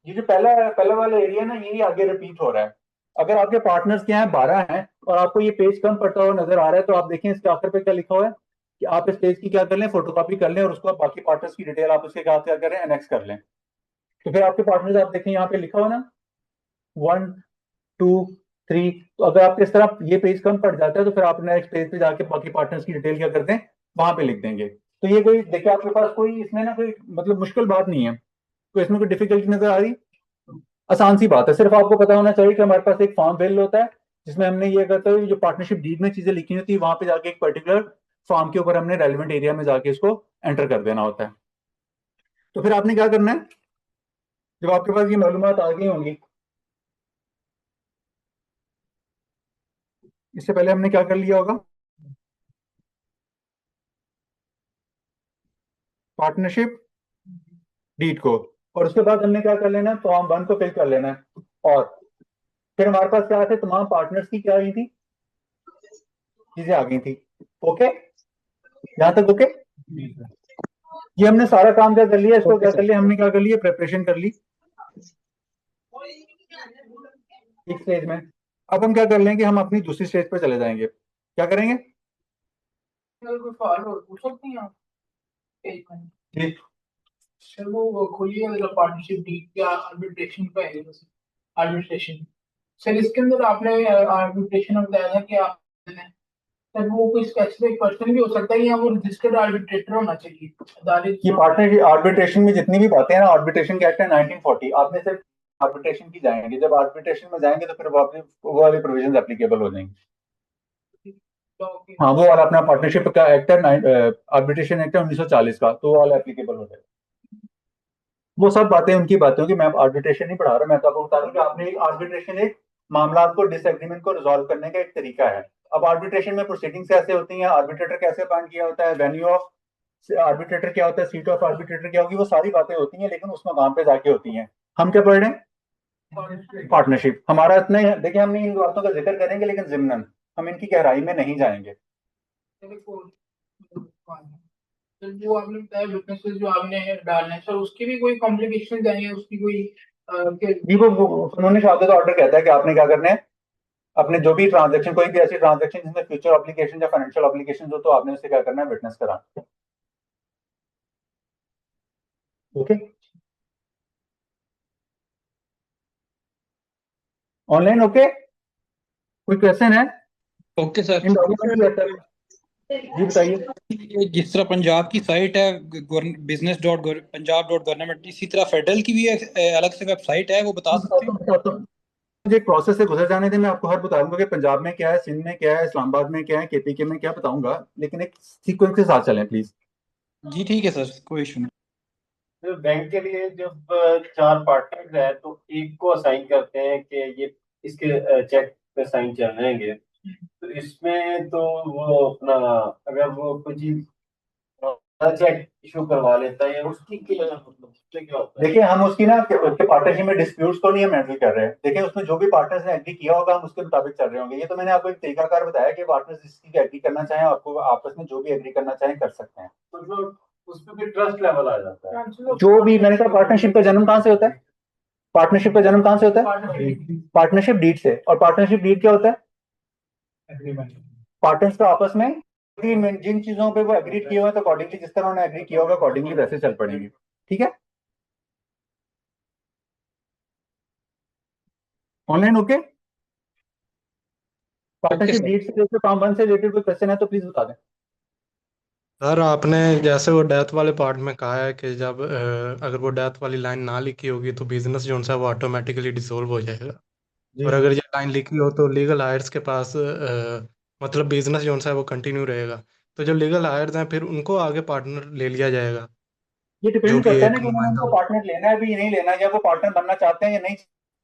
ये जो पहला वाला एरिया ना, यही आगे रिपीट हो रहा है। अगर आपके पार्टनर्स क्या है, 12 हैं, और आपको ये पेज कम पड़ता हुआ नजर आ रहा है, तो आप देखें इसके आखिर पे क्या लिखा हुआ है कि आप इस पेज की क्या कर लें, फोटोकॉपी कर लें, और उसको बाकी पार्टनर्स की डिटेल आप उसके क्या करें, एनेक्स कर लें। तो फिर आपके पार्टनर्स आप देखें यहाँ पे लिखा हुआ ना, 1 2 3। तो अगर आपको इस तरह ये पेज कम पड़ जाता है तो फिर आप नेक्स्ट पेज पे जाके बाकी पार्टनर्स की डिटेल क्या करते हैं, वहां पे लिख देंगे। तो ये कोई देखिए आपके पास कोई इसमें ना कोई मतलब मुश्किल बात नहीं है, तो इसमें कोई डिफिकल्टी नजर आ रही? आसान सी बात है, सिर्फ आपको पता होना चाहिए कि हमारे पास एक फॉर्म फिल होता है जिसमें हमने ये करते हैं, जो पार्टनरशिप डीड में चीजें लिखी होती है वहां पे जाके एक पर्टिकुलर फॉर्म के ऊपर हमने रेलिवेंट एरिया में जाके इसको एंटर कर देना होता है। तो फिर आपने क्या करना है, जब आपके पास ये मालूमात आ गई होंगी, इससे पहले हमने क्या कर लिया होगा, पार्टनरशिप डीड को, और उसके बाद हमने क्या कर लेना है, फॉर्म 1 को फिल कर लेना है। और फिर हमारे पास क्या थे, तमाम पार्टनर्स की क्या आई थी, चीजें आ गई थी। ओके, यहां तक ओके? ये हमने सारा काम क्या कर लिया, इसको क्या कर लिया, हमने क्या कर लिया, प्रिपरेशन कर ली एक स्टेज में। अब हम क्या कर लेंगे, हम अपनी दूसरी स्टेज पे चले जाएंगे। क्या करेंगे कोई सवाल और पूछ सकती हैं आप? एक मिनट जी? सर, वो खोलिए मतलब पार्टनरशिप डीड या आर्बिट्रेशन का है जैसे आर्बिट्रेशन। सर इसके अंदर आपने आर्बिट्रेशन में बताया था कि आप सर वो कोई स्पेसिफिक पर्सन भी हो सकता है या वो रजिस्टर्ड आर्बिट्रेटर होना चाहिए अदालत ये पार्टनर आर्बिट्रेशन में जितनी भी बातें हैं ना, आर्बिट्रेशन के एक्ट है 1940, आपने सिर्फ आर्बिट्रेशन की जाएंगे, जब आर्बिट्रेशन में जाएंगे तो फिर वो वाली प्रोविजन एप्लीकेबल हो जाएंगी। हाँ, वो वाला अपना पार्टनरशिप का एक्ट है, आर्बिट्रेशन एक्ट है 1940 का, तो वो वाला एप्लीकेबल हो जाएगा। वो सब बातें उनकी बातें होंगी, मैं आर्बिट्रेशन नहीं पढ़ा रहा, मैं तो आपको बता रहा हूँ कि आपने आर्बिट्रेशन एक मामला को डिसएग्रीमेंट को रिजॉल्व करने का एक तरीका है। अब आर्बिट्रेशन में प्रोसीडिंग्स कैसे होती हैं, आर्बिट्रेटर कैसे अपॉइंट किया होता है, वेन्यू ऑफ आर्बिट्रेटर क्या होता है, सीट ऑफ आर्बिट्रेटर क्या होगी, वो सारी बातें होती हैं, लेकिन उस मकाम पे जाके होती हैं। हम क्या पढ़ रहे हैं, पार्टनरशिप। हमारा इतना ही है, देखिए हम इन बातों का जिक्र करेंगे लेकिन जिम्नन हम इनकी गहराई में नहीं जाएंगे। तो जो आपने बताया विटनेसेस जो आपने डालने हैं, सर उसकी भी कोई कॉम्प्लिकेशन है, उसकी कोई जी वो उन्होंने शहादत ऑर्डर कहता है कि आपने क्या करना है, अपने जो भी ट्रांजैक्शन, कोई भी ऐसी ट्रांजैक्शन जिसमें फ्यूचर ऑब्लिगेशन या फाइनेंशियल ऑब्लिगेशन हो, तो आपने उसे क्या करना है, विटनेस कराना। Okay, online okay? कोई क्वेश्चन है ओके सर। इन डॉक्यूमेंट के अंदर? जी बताइए। ये जिस तरह पंजाब की साइट है business.punjab.government, इसी तरह फेडरल की भी अलग से वेबसाइट है, वो बता सकते हैं? बताता हूँ, मुझे एक प्रोसेस से गुजर जाने दें, मैं आपको हर बताऊंगा कि पंजाब में क्या है, सिंध में क्या है, इस्लामाबाद में क्या है, केपीके में क्या बताऊंगा, लेकिन एक सीक्वेंस के साथ चलें प्लीज। जी ठीक है सर, कोई इशू नहीं। तो बैंक के लिए जब 4 पार्टनर्स है तो एक को असाइन करते हैं कि ये इसके चेक पे साइन चल रहेंगे, तो इसमें तो वो अपना अगर वो कोई चीज चेक इशू करवा लेता है उसकी क्या मतलब, उससे क्या होता है? देखिए हम उसकी ना उसके पार्टनरशिप में डिस्प्यूट्स को नहीं हम हैंडल कर रहे हैं, देखिए उसमें जो भी पार्टनर्स ने एग्री किया होगा हम उसके मुताबिक चल रहे होंगे। ये तो मैंने आपको एक तरीकाकार बताया कि पार्टनर्स जिसकी एग्री करना चाहें, आपको आपस में जो भी एग्री करना चाहें कर सकते हैं। मतलब उसमें भी ट्रस्ट लेवल आ जाता है। जो भी मैंने कहा, पार्टनरशिप का जन्म कहाँ से होता है, पार्टनरशिप का जन्म कहाँ से होता है, पार्टनरशिप डीड से। और पार्टनरशिप डीड क्या होता है, पार्टनर्स का आपस में एग्रीमेंट, जिन चीजों पे वो एग्री किए हुए हैं तो अकॉर्डिंगली जिस तरह उन्होंने एग्री किया होगा अकॉर्डिंगली वैसे चल पड़ेंगे। ठीक है, online okay? Partnership sir. Deed से लेकर फॉर्म 1 से रिलेटेड कोई क्वेश्चन है तो प्लीज बता दें। सर आपने जैसे वो डेथ वाले पार्ट में कहा है कि जब अगर वो डेथ वाली लाइन ना लिखी होगी तो बिजनेस जो है वो ऑटोमेटिकली डिसॉल्व हो जाएगा, और अगर ये लाइन लिखी हो तो लीगल हायर्स के पास मतलब बिजनेस जो है वो कंटिन्यू रहेगा। तो जो लीगल हायर्स हैं फिर उनको आगे पार्टनर ले लिया जाएगा, ये जो डिपेंड कि करता है एक ना कि उन्होंने नुमाइंदा उनको हो। पार्टनर लेना है भी या नहीं लेना, या वो पार्टनर बनना चाहते हैं या नहीं।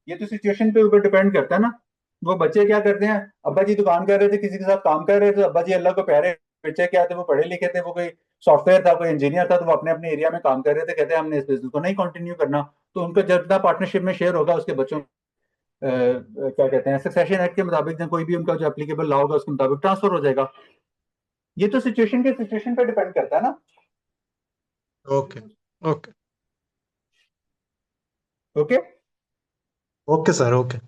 ये तो सिचुएशन पे ऊपर डिपेंड करता है ना। वो बच्चे क्या करते हैं, अब्बा जी दुकान कर रहे थे, किसी के साथ काम कर रहे थे, अब्बा जी अल्लाह को प्यारे बच्चे क्या थे, वो पढ़े लिखे थे, वो कोई सॉफ्टवेयर था, कोई इंजीनियर था, तो वो अपने अपने एरिया में काम कर रहे थे, कहते हैं हमने इस बिजनेस को नहीं कंटिन्यू करना। तो उनका जितना पार्टनरशिप में शेयर होगा उसके बच्चों क्या कहते हैं, सक्सेशन एक्ट के मुताबिक कोई भी उनका जो एप्लीकेबल लॉ होगा उसके मुताबिक ट्रांसफर हो जाएगा। ये तो सिचुएशन पे डिपेंड करता है ना। Okay okay okay, okay sir okay.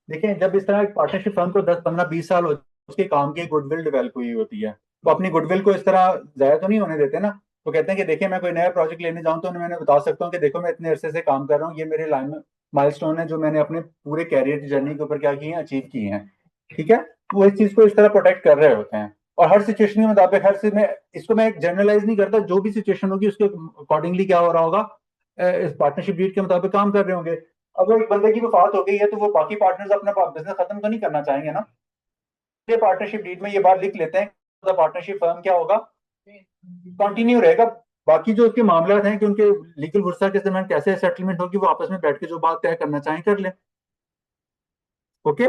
देखिए जब इस तरह एक पार्टनरशिप फर्म को 10 15 20 साल हो, उसके काम की गुडविल डेवलप हुई होती है, तो अपनी गुडविल को इस तरह जाया तो नहीं होने देते ना। वो कहते हैं कि देखिए मैं कोई नया प्रोजेक्ट लेने जाऊं तो मैंने बता सकता हूँ कि देखो मैं इतने अरसे से काम कर रहा हूँ, ये मेरे लाइन में माइलस्टोन है जो मैंने अपने पूरे कैरियर जर्नी के ऊपर क्या किए हैं, अचीव किए हैं। ठीक है, वो इस चीज को इस तरह प्रोटेक्ट कर रहे होते हैं। और हर सिचुएशन के मुताबिक हर में इसको मैं जनरलाइज नहीं करता, जो भी सिचुएशन होगी उसके अकॉर्डिंगली क्या हो रहा होगा, इस पार्टनरशिप डीड के मुताबिक काम कर रहे होंगे। अगर एक बंदे की वफात हो गई है तो वो बाकी पार्टनर्स अपना बिजनेस खत्म तो नहीं करना चाहेंगे ना। ये पार्टनरशिप डीड में ये बात लिख लेते हैं, पार्टनरशिप फर्म क्या होगा, कंटिन्यू रहेगा। बाकी जो उसके मामला हैं कि उनके लीगल वर्सा के दरमियान कैसे सेटलमेंट होगी, वो आपस में बैठ के जो बात तय करना चाहें कर लें। Okay,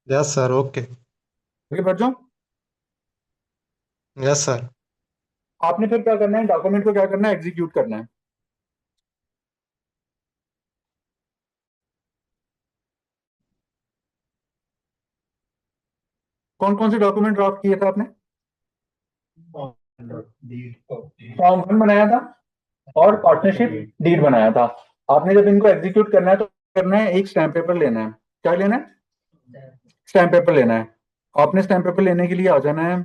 yes sir, okay. आगे बढ़ जाओ। Yes sir. आपने फिर क्या करना है, डॉक्यूमेंट को क्या करना है, एग्जीक्यूट करना है। कौन कौन से डॉक्यूमेंट ड्राफ्ट किए थे आपने? फॉर्म 1 बनाया था और पार्टनरशिप डीड बनाया था। आपने जब इनको एग्जीक्यूट करना है तो करना है, एक स्टैम्प पेपर लेना है। क्या लेना है? स्टैम्प पेपर लेना है। आपने स्टैम्प पेपर लेने के लिए आ जाना है,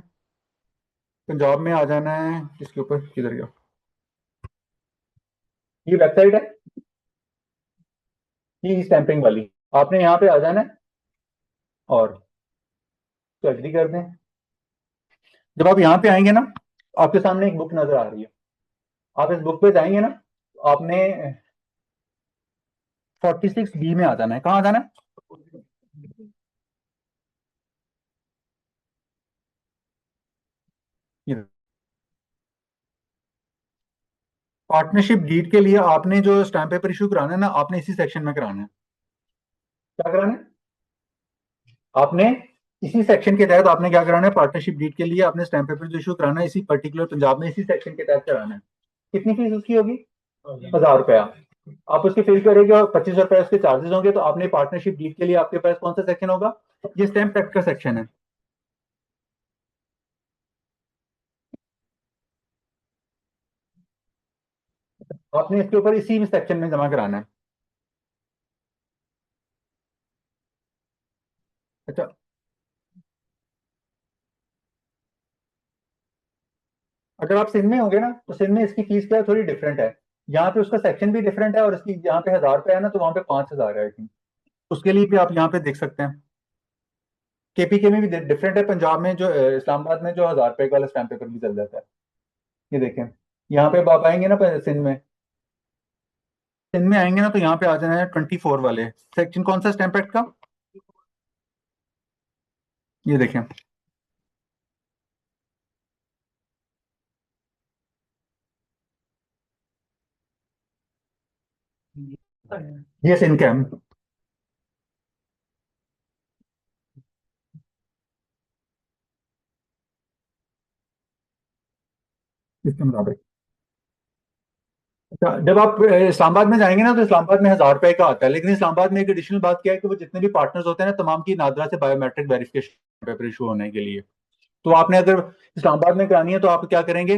पंजाब में आ जाना है। इसके ऊपर किधर गया, ये वेबसाइट है, ये स्टैंपिंग वाली। आपने यहाँ पे आ जाना है और तो एग्री कर दें। जब आप यहाँ पे आएंगे ना, आपके सामने एक बुक नजर आ रही है। आप इस बुक पे जाएंगे ना, आपने 46B में आ जाना है। कहाँ आ जाना है? पार्टनरशिप डीड के लिए आपने जो स्टैम्प पेपर इशू कराना है ना, आपने इसी सेक्शन में कराना है। क्या कराना है आपने? इसी सेक्शन के तहत आपने क्या कराना है, पार्टनरशिप डीड के लिए आपने स्टैम्प पेपर जो इशू कराना है इसी पर्टिकुलर पंजाब में इसी सेक्शन के तहत कराना है। कितनी फीस उसकी होगी? 1000 रुपया। आप उसकी फिल करेंगे और 25 रुपए उसके चार्जेस होंगे। तो आपने पार्टनरशिप डीड के लिए आपके पास कौन सा सेक्शन होगा? ये स्टैम्प एक्ट का सेक्शन है। आपने इसके ऊपर इसी सेक्शन में जमा कराना है। अच्छा, अगर आप सिंध में होंगे ना तो सिंध में इसकी फीस क्या है, थोड़ी डिफरेंट है। यहाँ पे उसका सेक्शन भी डिफरेंट है और इसकी यहाँ पे 1000 रुपया है ना, तो वहाँ पे 5000 है आई थिंक। उसके लिए भी आप यहाँ पे देख सकते हैं। केपीके में भी डिफरेंट है। पंजाब में जो इस्लामाबाद में जो 1000 रुपये वाला स्टैम्प पेपर भी चल जाता है। ये देखें, यहाँ पे आप आएंगे ना सिंध में, सिंध में आएंगे ना तो यहाँ पे आ जाना है 24 वाले सेक्शन। कौन सा स्टैम्प एक्ट का? ये देखें, ये सिंध का है इसके मुताबिक। अच्छा, जब आप इस्लामाबाद में जाएंगे ना तो इस्लामाबाद में 1000 रुपए का आता है। लेकिन इस्लामाबाद में एक एडिशनल बात क्या है कि वो जितने भी पार्टनर्स होते हैं ना, तमाम की नादरा से बायोमेट्रिक वेरिफिकेशन पेपर इशू होने के लिए। तो आपने अगर इस्लामाबाद में करानी है तो आप क्या करेंगे,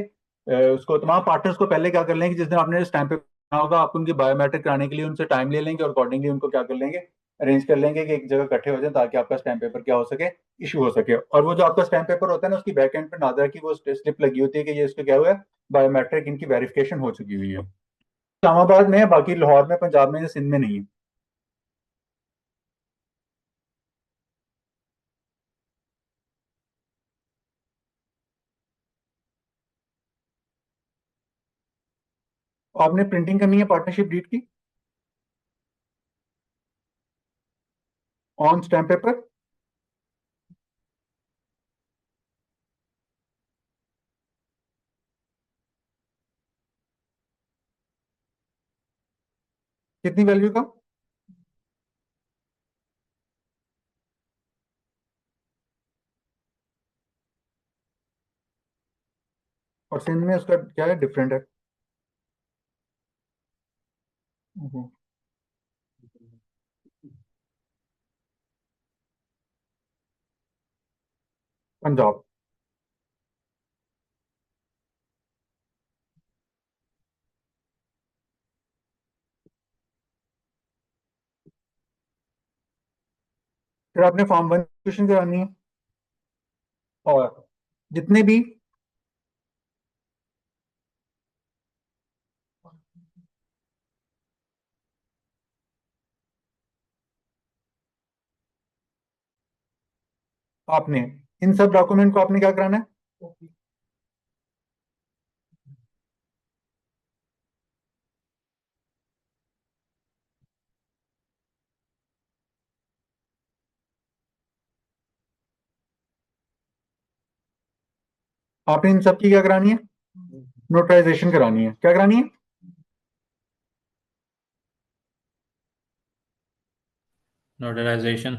उसको तमाम पार्टनर्स को पहले क्या कर लेंगे, जिस दिन आपने स्टैंप पे करना होगा आप उनकी बायोमेट्रिक कराने के लिए उनसे टाइम ले लेंगे और अकॉर्डिंगली उनको क्या कर लेंगे, अरेंज कर लेंगे कि एक जगह इकट्ठे हो जाए ताकि आपका स्टैंप पेपर क्या हो सके, इशू हो सके। और वो जो आपका स्टैंप पेपर होता है ना, उसकी बैक एंड पर नादरा की वो स्लिप लगी होती है कि ये इसका क्या हुआ है, बायोमेट्रिक इनकी वेरिफिकेशन हो चुकी हुई है। इस्लामाबाद में है, बाकी लाहौर में, पंजाब में, सिंध में नहीं है। आपने प्रिंटिंग करनी है पार्टनरशिप डीड की ऑन स्टैम्प पेपर। कितनी वैल्यू का? और सिंध में उसका क्या है, डिफरेंट है। हम्म, पंजाब। फिर आपने फॉर्म 1 क्वेश्चन करानी है और जितने भी आपने इन सब डॉक्यूमेंट को आपने क्या कराना है? आपने इन सब की क्या करानी है? नोटराइजेशन करानी है। क्या करानी है? नोटराइजेशन।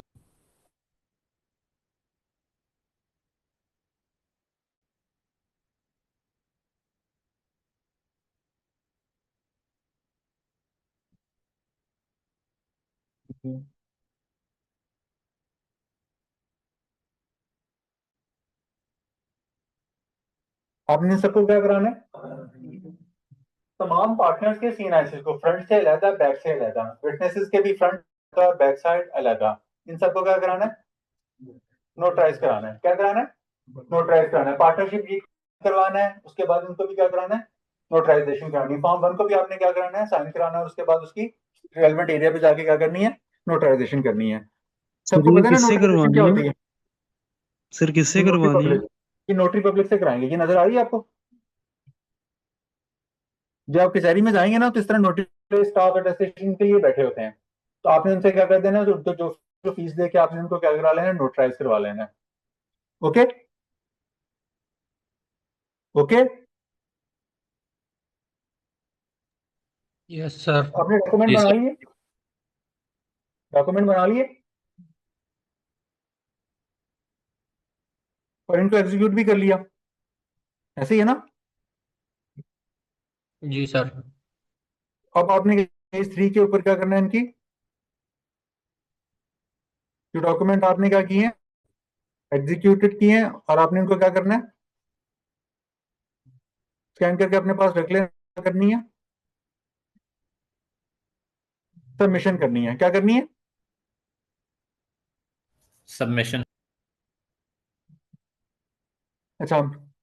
आपने इन सबको क्या कराना है? तमाम पार्टनर्स के सीएनआईसी को फ्रंट से अलग, बैक से अलग, विटनेसेस के भी फ्रंट और बैक साइड अलग, इन सबको क्या कराना है? नोटराइज कराना है। क्या कराना है? नोटराइज कराना है। पार्टनरशिप डीड करवाना है, उसके बाद उनको भी क्या कराना है? नोटराइजेशन करानी है। फॉर्म 1 को भी आपने क्या कराना है? साइन कराना है, और उसके बाद उसकी रेलेवेंट एरिया पे जाके क्या करनी है? नोटराइजेशन करनी है। सर सबको ये पता है ना किससे नोटराइजेशन क्या करवानी होती है? है? सर ये किससे नोटरी करवानी है? पब्लिक, ये नोटरी पब्लिक से कराएंगे। ये नजर आ रही है आपको? जब आप कचहरी में जाएंगे ना, तो इस तरह नोटरी स्टाफ अटेस्टेशन के लिए बैठे होते हैं। तो आपने उनसे क्या कर देना, तो जो जो फीस दे के आपने उनको क्या करा लेना है? नोटराइज करवा लेना है। Okay okay. Yes sir. आपने डॉक्यूमेंट जी बना सर। लिए? डॉक्यूमेंट बना लिए और इनको एग्जीक्यूट भी कर लिया, ऐसे ही है ना? जी सर। अब आपने केस 3 के ऊपर क्या करना है? इनकी जो डॉक्यूमेंट आपने क्या किए हैं? एग्जीक्यूटेड किए हैं, और आपने इनको क्या करना है? स्कैन करके अपने पास रख लेना। करनी है सबमिशन करनी है। क्या करनी है? सबमिशन। अच्छा,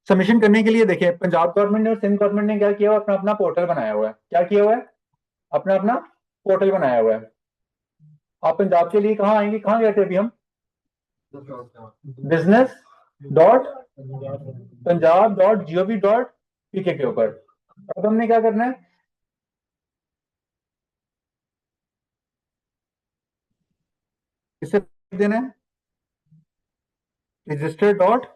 सबमिशन करने के लिए देखिए, पंजाब गवर्नमेंट ने और सिंध गवर्नमेंट ने क्या किया हुआ? अपना अपना पोर्टल बनाया हुआ है। क्या किया हुआ है? अपना अपना पोर्टल बनाया हुआ है। आप पंजाब के लिए कहाँ आएंगे? कहाँ गए थे अभी हम? बिजनेस डॉट punjab.gov.pk के ऊपर। अब हमने क्या करना है? इसे देना है रजिस्टर डॉट।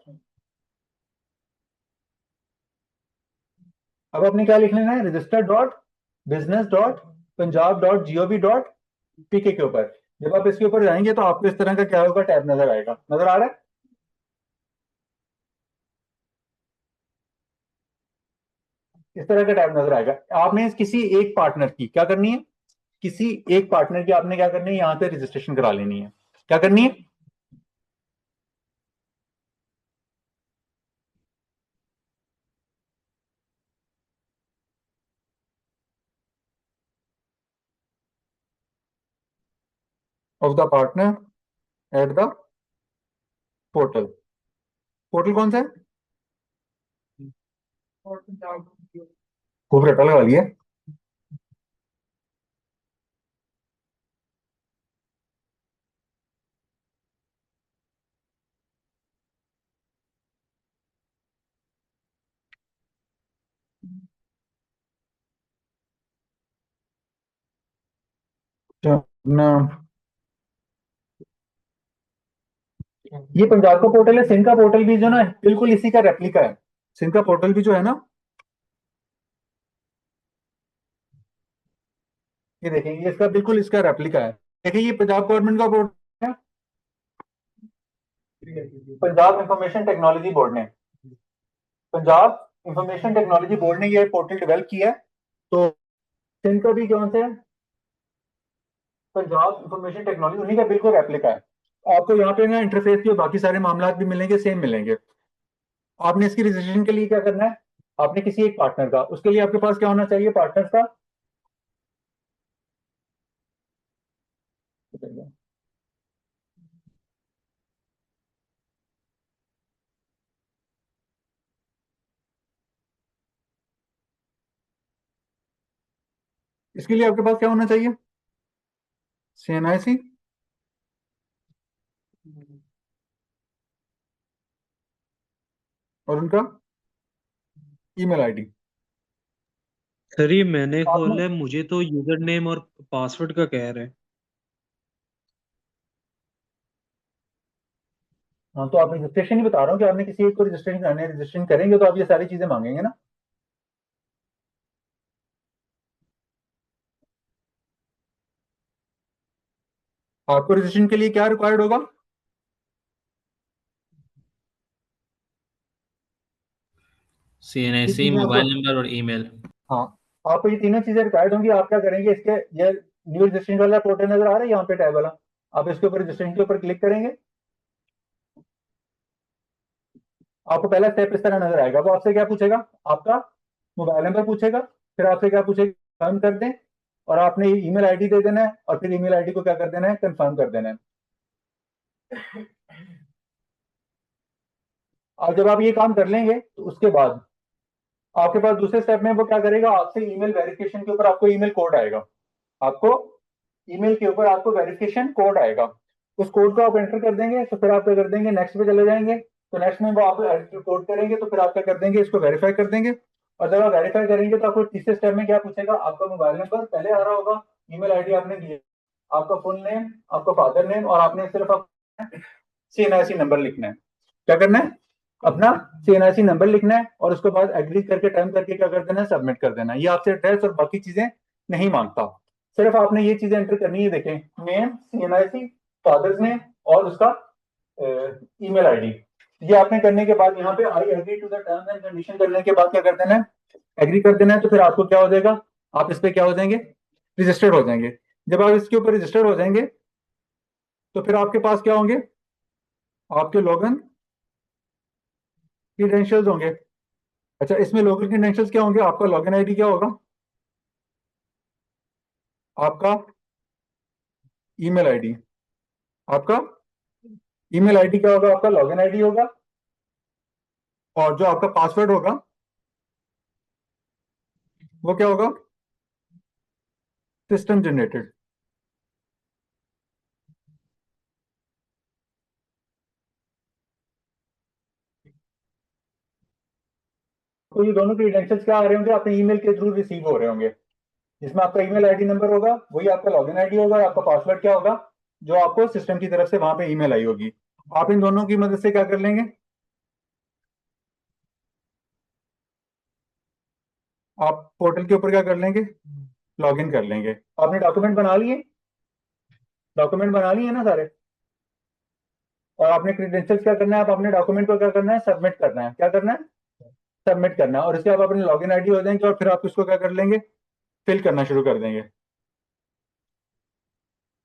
अब आपने क्या लिख लेना है? Register dot business dot punjab.gov.pk के ऊपर। जब आप इसके ऊपर जाएंगे तो आपको इस तरह का क्या होगा? टैब नजर आएगा। नजर आ रहा है? इस तरह का टैब नजर आएगा। आपने किसी एक पार्टनर की क्या करनी है? किसी एक पार्टनर की आपने क्या करनी है? यहाँ पे रजिस्ट्रेशन करा लेनी है। क्या करनी है? Of the partner at the portal. Portal कौन सा है? खूब रटा लगा लिया। तो अपना ये पंजाब का पोर्टल है। सिंध का पोर्टल भी जो ना बिल्कुल इसी का रेप्लिका है। सिंध का पोर्टल भी जो है ना, ये देखें, ये इसका बिल्कुल इसका रेप्लिका है। देखिए, ये पंजाब गवर्नमेंट का पोर्टल है, पंजाब इंफॉर्मेशन टेक्नोलॉजी बोर्ड ने, पंजाब इंफॉर्मेशन टेक्नोलॉजी बोर्ड ने ये पोर्टल डेवलप किया है। तो सिंध का भी कौन सा है? पंजाब इंफॉर्मेशन टेक्नोलॉजी, उन्हीं का बिल्कुल रेप्लिका है। आपको यहाँ पे ना इंटरफेस के बाकी सारे मामला भी मिलेंगे, सेम मिलेंगे। आपने इसकी रजिस्ट्रेशन के लिए क्या करना है? आपने किसी एक पार्टनर का, उसके लिए आपके पास क्या होना चाहिए? पार्टनर का इसके लिए आपके पास क्या होना चाहिए? सीएनआईसी और उनका ईमेल आईडी। सर ये मैंने आपने खोला है, मुझे तो यूजर नेम और पासवर्ड का कह रहा है। हाँ, तो आप रजिस्ट्रेशन ही बता रहा हूँ कि आपने किसी एक को रजिस्ट्रेशन करना है, रजिस्ट्रेशन करेंगे तो आप ये सारी चीजें मांगेंगे ना। आपको रजिस्ट्रेशन के लिए क्या रिक्वायर्ड होगा? ये CNIC, चीजें आपको, मोबाइल नंबर और ईमेल। हाँ, आपको ये तीनों चीजें रिक्वायर्ड होंगी। आप क्या करेंगे, इसके ये न्यू रजिस्ट्रेशन वाला पोर्टल नजर आ रहा है यहाँ पे टैब वाला, आप इसके ऊपर रजिस्ट्रेशन के ऊपर क्लिक करेंगे, आपको पहला स्टेप इस तरह नजर आएगा। वो आपसे क्या पूछेगा, आपका मोबाइल नंबर पूछेगा, फिर आपसे क्या पूछेगा, कंफर्म कर दें, और आपने ईमेल आईडी दे देना है, और फिर ईमेल आईडी को क्या कर देना है, कंफर्म कर देना है। और जब आप ये काम कर लेंगे तो उसके बाद आपके पास दूसरे स्टेप में वो क्या करेगा, आपसे ईमेल वेरिफिकेशन के ऊपर आपको ईमेल कोड आएगा, आपको ईमेल के ऊपर आपको वेरिफिकेशन कोड आएगा। उस कोड को आप एंटर कर देंगे, तो फिर आप क्या कर देंगे, नेक्स्ट पे चले जाएंगे, तो नेक्स्ट में वो आप कोड करेंगे, तो फिर आप क्या कर देंगे, इसको वेरीफाई कर देंगे। और जब आप वेरीफाई करेंगे तो आपको तीसरे स्टेप में क्या पूछेगा, आपका मोबाइल नंबर पहले आ रहा होगा, ईमेल आईडी आपने दी, आपका फुल नेम, आपका फादर नेम, और आपने सिर्फ CNIC नंबर लिखना है। क्या करना है, अपना CNIC नंबर लिखना है, और उसके बाद एग्री करके टाइम करके क्या कर देना है, सबमिट कर देना है। ये आपसे एड्रेस और बाकी चीजें नहीं मांगता, सिर्फ आपने ये चीजें एंटर करनी है। देखें, नेम, CNIC, फादर्स नेम, और उसका ईमेल आईडी। ये आपने करने के बाद यहाँ पे I agree to the terms and condition करने के बाद क्या कर देना है, एग्री कर देना है। तो फिर आपको क्या हो जाएगा, आप इस पे क्या हो जाएंगे, रजिस्टर्ड हो जाएंगे। जब आप इसके ऊपर रजिस्टर्ड हो जाएंगे तो फिर आपके पास क्या होंगे, आपके लॉगिन क्रीडेंशियल्स होंगे। अच्छा, इसमें लॉगिन क्रीडेंशियल्स क्या होंगे, आपका लॉगिन आईडी क्या होगा, आपका ईमेल आईडी, आपका ईमेल आईडी क्या होगा, आपका लॉगिन आईडी होगा, और जो आपका पासवर्ड होगा वो क्या होगा, सिस्टम जनरेटेड। तो ये दोनों क्रीडेंशियल्स क्या आ रहे होंगे, अपने ईमेल के थ्रू रिसीव हो रहे होंगे, जिसमें आपका ईमेल आईडी नंबर होगा, वही आपका लॉगिन आईडी होगा, और आपका पासवर्ड क्या होगा, जो आपको सिस्टम की तरफ से वहां पे ईमेल आई होगी। आप इन दोनों की मदद से क्या कर लेंगे, आप पोर्टल के ऊपर क्या कर लेंगे, लॉगिन कर लेंगे। आपने डॉक्यूमेंट बना लिए, डॉक्यूमेंट बना लिए ना सारे, और आपने क्रीडेंशियल्स क्या करना है, आप अपने डॉक्यूमेंट को क्या करना है, सबमिट करना है। क्या करना है, सबमिट करना है, और इसके बाद अपने लॉगिन आईडी हो जाएंगे, और फिर आप इसको क्या कर लेंगे, फिल करना शुरू कर देंगे।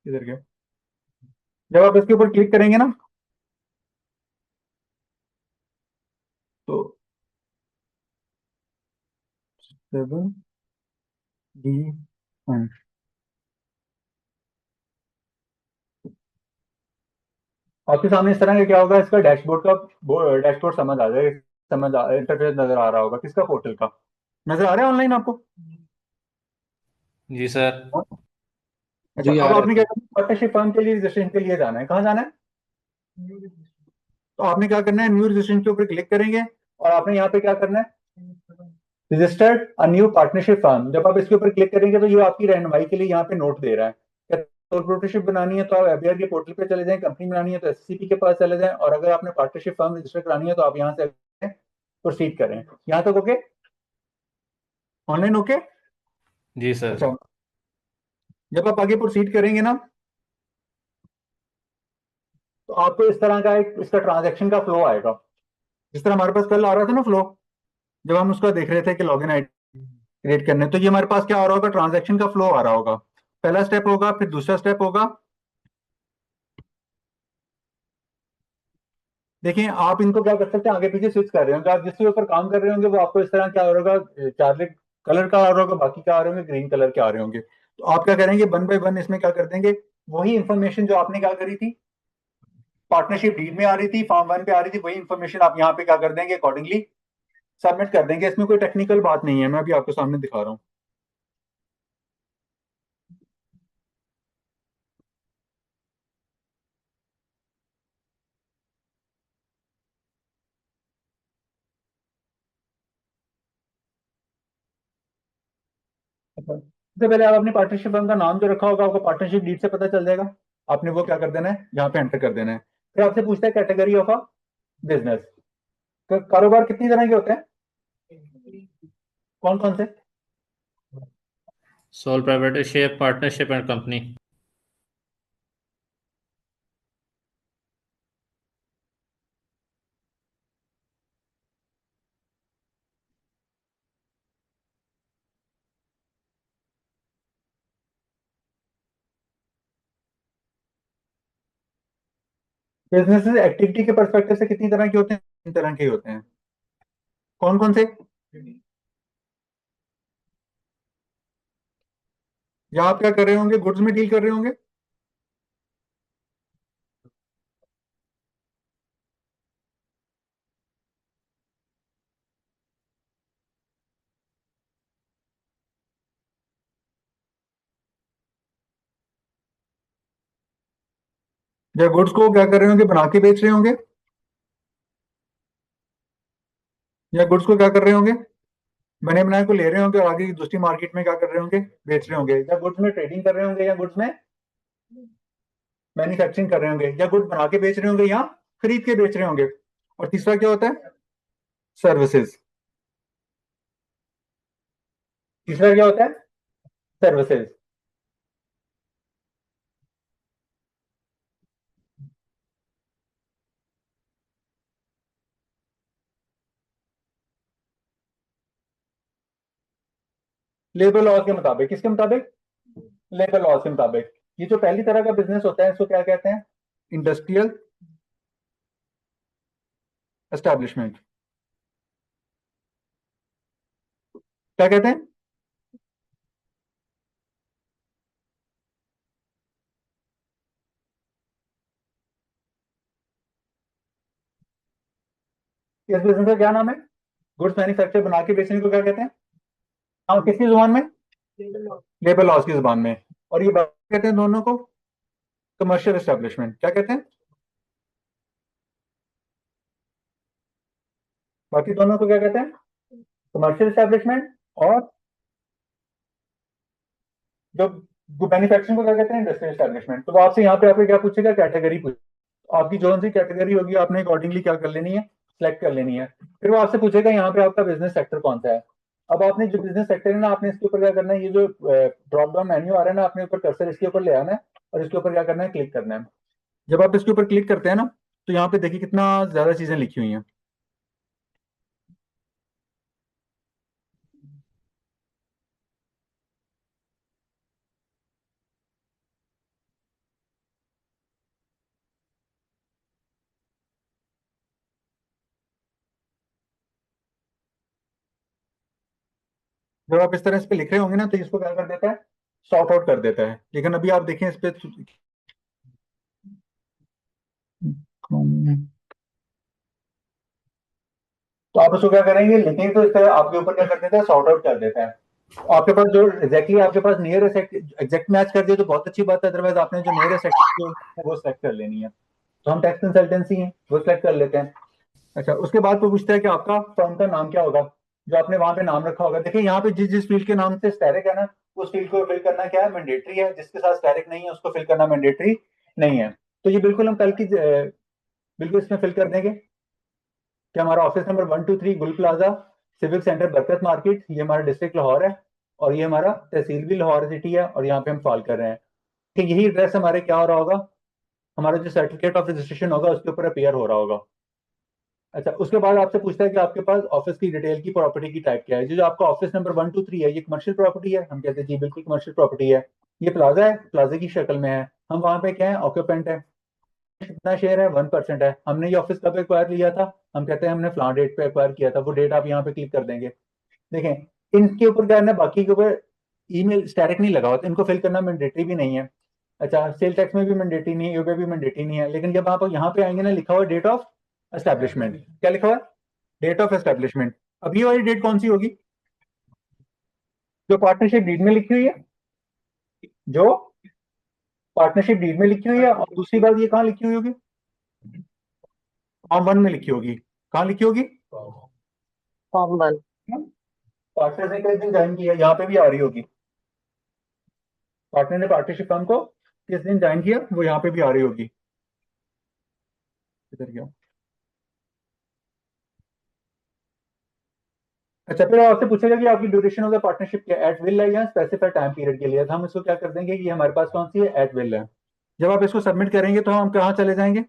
इधर के जब आप इसके ऊपर क्लिक करेंगे ना, तो 7D1, आपके सामने इस तरह का क्या होगा, इसका डैशबोर्ड का डैशबोर्ड समझ आ जाएगा, इंटरफेस नजर आ रहा होगा, किसका, पोर्टल का नजर आ रहा है ऑनलाइन आपको। जी सर। अच्छा, जी आ अब रहा है आपने क्या सर। करना है, पार्टनरशिप फर्म के लिए रजिस्ट्रेशन के लिए जाना है, कहाँ जाना है, तो आपने क्या करना है, न्यू रजिस्ट्रेशन के ऊपर क्लिक करेंगे, और आपने यहाँ पे क्या करना है, registered a new partnership firm. जब आप इसके ऊपर क्लिक करेंगे तो ये आपकी रहनुमाई के लिए यहाँ पे नोट दे रहा है। पार्टनरशिप बनानी है तो आप APR के पोर्टल पे चले जाएं, कंपनी बनानी है तो SCCP के पास चले जाएं, और अगर आपने पार्टनरशिप फर्म रजिस्टर करानी है तो आप यहाँ से प्रोसीड करें। यहाँ तक ओके, ऑनलाइन ओके। जी सर। अच्छा, जब आप आगे प्रोसीड करेंगे ना, तो आपको इस तरह का एक इसका ट्रांजैक्शन का फ्लो आएगा, जिस तरह हमारे पास कल आ रहा था ना फ्लो, जब हम उसका देख रहे थे कि लॉगिन आईडी क्रिएट करने, तो ये हमारे पास क्या आ रहा होगा, ट्रांजैक्शन का फ्लो आ रहा होगा। पहला स्टेप होगा, फिर दूसरा स्टेप होगा। देखिए, आप इनको क्या कर सकते हैं, आगे पीछे स्विच कर रहे होंगे, आप जिसके ऊपर काम कर रहे होंगे वो आपको इस तरह क्या आ रहा होगा, चार्लेट कलर का आ रहा होगा, बाकी क्या आ रहे होंगे, ग्रीन कलर के आ रहे होंगे। तो आप क्या करेंगे, 1 बाय 1 इसमें क्या कर देंगे, वही इंफॉर्मेशन जो आपने क्या करी थी, पार्टनरशिप डीड में आ रही थी, फॉर्म 1 पे आ रही थी, वही इंफॉर्मेशन आप यहाँ पे क्या कर देंगे, अकॉर्डिंगली सबमिट कर देंगे। इसमें कोई टेक्निकल बात नहीं है, मैं अभी आपको सामने दिखा रहा हूँ। सबसे पहले आप अपनी पार्टनरशिप फर्म का नाम जो रखा होगा आपको पार्टनरशिप डीड से पता चल जाएगा। आपने वो क्या कर देना है, यहाँ पे एंटर कर देना है। फिर आपसे पूछता है कैटेगरी ऑफ अ बिजनेस। कारोबार कितनी तरह के होते हैं, कौन कौन से? Sole proprietorship, partnership and company. Business activity के परस्पेक्टिव से कितनी तरह के होते हैं, 3 तरह के होते हैं। कौन कौन से? या आप क्या कर रहे होंगे, गुड्स में डील कर रहे होंगे, या गुड्स को क्या कर रहे होंगे, बना के बेच रहे होंगे, या गुड्स को क्या कर रहे होंगे, बने बनाए को ले रहे होंगे और आगे दूसरी मार्केट में क्या कर रहे होंगे, बेच रहे होंगे, या गुड्स में ट्रेडिंग कर रहे होंगे, या गुड्स में मैन्युफैक्चरिंग कर रहे होंगे, या गुड्स बना के बेच रहे होंगे या खरीद के बेच रहे होंगे। और तीसरा क्या होता है, सर्विसेज। तीसरा क्या होता है, सर्विसेज। लेबर लॉज के मुताबिक, किसके मुताबिक, लेबर लॉज के मुताबिक। ये जो पहली तरह का बिजनेस होता है इसको क्या कहते हैं, इंडस्ट्रियल एस्टेब्लिशमेंट। क्या कहते हैं, इस बिजनेस का क्या नाम है, गुड्स मैन्युफैक्चर बना के बेचने को क्या कहते हैं, हाँ किसकी जुबान में, लेबर लॉज की जुबान में। और ये बात कहते हैं दोनों को कमर्शियल एस्टेब्लिशमेंट। क्या कहते हैं, बाकी दोनों को क्या कहते हैं, कमर्शियल एस्टेब्लिशमेंट। और जो मैन्युफैक्चरिंग को क्या कहते हैं, इंडस्ट्रियल एस्टेब्लिशमेंट। तो वो आपसे यहाँ पे आपको क्या पूछेगा, कैटेगरी पूछ, आपकी जो सी कैटेगरी होगी आपने अकॉर्डिंगली क्या कर लेनी है, सिलेक्ट कर लेनी है। फिर वो आपसे पूछेगा यहाँ पे आपका बिजनेस सेक्टर कौन सा है। अब आपने जो बिजनेस सेक्टर है ना, आपने इसके ऊपर क्या करना है, ये जो ड्रॉप डाउन मेन्यू आ रहा है ना, आपने ऊपर कर्सर इसके ऊपर ले आना है और इसके ऊपर क्या करना है, क्लिक करना है। जब आप इसके ऊपर क्लिक करते हैं ना, तो यहाँ पे देखिए कितना ज्यादा चीजें लिखी हुई हैं। जब आप इस तरह इस पे लिख रहे होंगे ना, तो इसको क्या कर देता है, सॉर्ट आउट कर देता है। लेकिन अभी आप देखें इस पे, तो आप उसको क्या करेंगे, लिखेंगे तो इस तरह आपके ऊपर क्या कर देता है, सॉर्ट आउट कर देता है। आपके पास जो एग्जैक्टली आपके पास नियर एग्जैक्ट मैच कर दिए तो बहुत अच्छी बात है, अदरवाइज आपने जो नियर वो सेलेक्ट कर लेनी है। तो हम टैक्स कंसल्टेंसी हैं, वो सेलेक्ट कर लेते हैं। अच्छा, उसके बाद वो पूछता है कि आपका फर्म का नाम क्या होगा, जो आपने वहां पे नाम रखा होगा। देखिए यहाँ पे जिस जिस फील्ड के नाम से स्टैरिक है ना, उस फील्ड को फिल करना क्या है, मैंडेटरी है। जिसके साथ स्टैरिक नहीं है उसको फिल करना मैंडेटरी नहीं है। तो ये बिल्कुल हम कल की बिल्कुल इसमें फिल कर देंगे कि हमारा ऑफिस नंबर 123 गुल प्लाजा, सिविक सेंटर, बरकत मार्केट, ये हमारा डिस्ट्रिक्ट लाहौर है और ये हमारा तहसील भी लाहौर सिटी है और यहाँ पे हम फाल कर रहे हैं। ठीक यही एड्रेस हमारे क्या हो रहा होगा, हमारा जो सर्टिफिकेट ऑफ रजिस्ट्रेशन होगा उसके ऊपर अपीयर हो रहा होगा। अच्छा, उसके बाद आपसे पूछता है कि आपके पास ऑफिस की डिटेल की प्रॉपर्टी की टाइप क्या है। जो आपका ऑफिस नंबर 123 है, ये कमर्शियल प्रॉपर्टी है। हम कहते हैं जी बिल्कुल कमर्शियल प्रॉपर्टी है। ये प्लाजा है, प्लाजे की शक्ल में है। हम वहां पे क्या है, ऑक्यूपेंट है। कितना शेयर है, 1% है। हमने ये ऑफिस कब एक्वायर लिया था, हम कहते हैं हमने फ्लां डेट पे एक्वायर किया था। वो डेट आप यहाँ पे क्लिक कर देंगे। देखें इनके ऊपर क्या है ना, बाकी के ऊपर ईमेल स्टैटिक नहीं लगा होता, इनको फिल करना मैंडेटरी भी नहीं है। अच्छा, सेल टैक्स में भी मैंडेटरी नहीं है, यूपे भी मैंडेटरी नहीं है। लेकिन जब आप यहाँ पे आएंगे ना, लिखा हुआ डेट ऑफ एस्टेब्लिशमेंट, क्या लिखा हुआ है, डेट ऑफ एस्टेब्लिशमेंट। अब ये वाली डेट कौन सी होगी, जो पार्टनरशिप डीड में लिखी हुई है, जो पार्टनरशिप डीड में लिखी हुई है। और दूसरी बात ये कहाँ लिखी हुई होगी, फॉर्म 1 में लिखी होगी। कहाँ लिखी होगी, फॉर्म 1। पार्टनर ने किस दिन ज्वाइन किया, यहाँ पे भी आ रही होगी। पार्टनर ने पार्टनरशिप फर्म को किस दिन ज्वाइन किया, वो यहाँ पे भी आ रही होगी। इधर गया। अच्छा, फिर आपसे पूछेगा कि आपकी ड्यूरेशन ऑफ द पार्टनरशिप क्या एट विल है या स्पेसिफाइड टाइम पीरियड के लिए। तो हम इसको क्या कर देंगे कि हमारे पास कौन सी है, एट विल है। जब आप इसको सबमिट करेंगे तो हम कहाँ चले जाएंगे,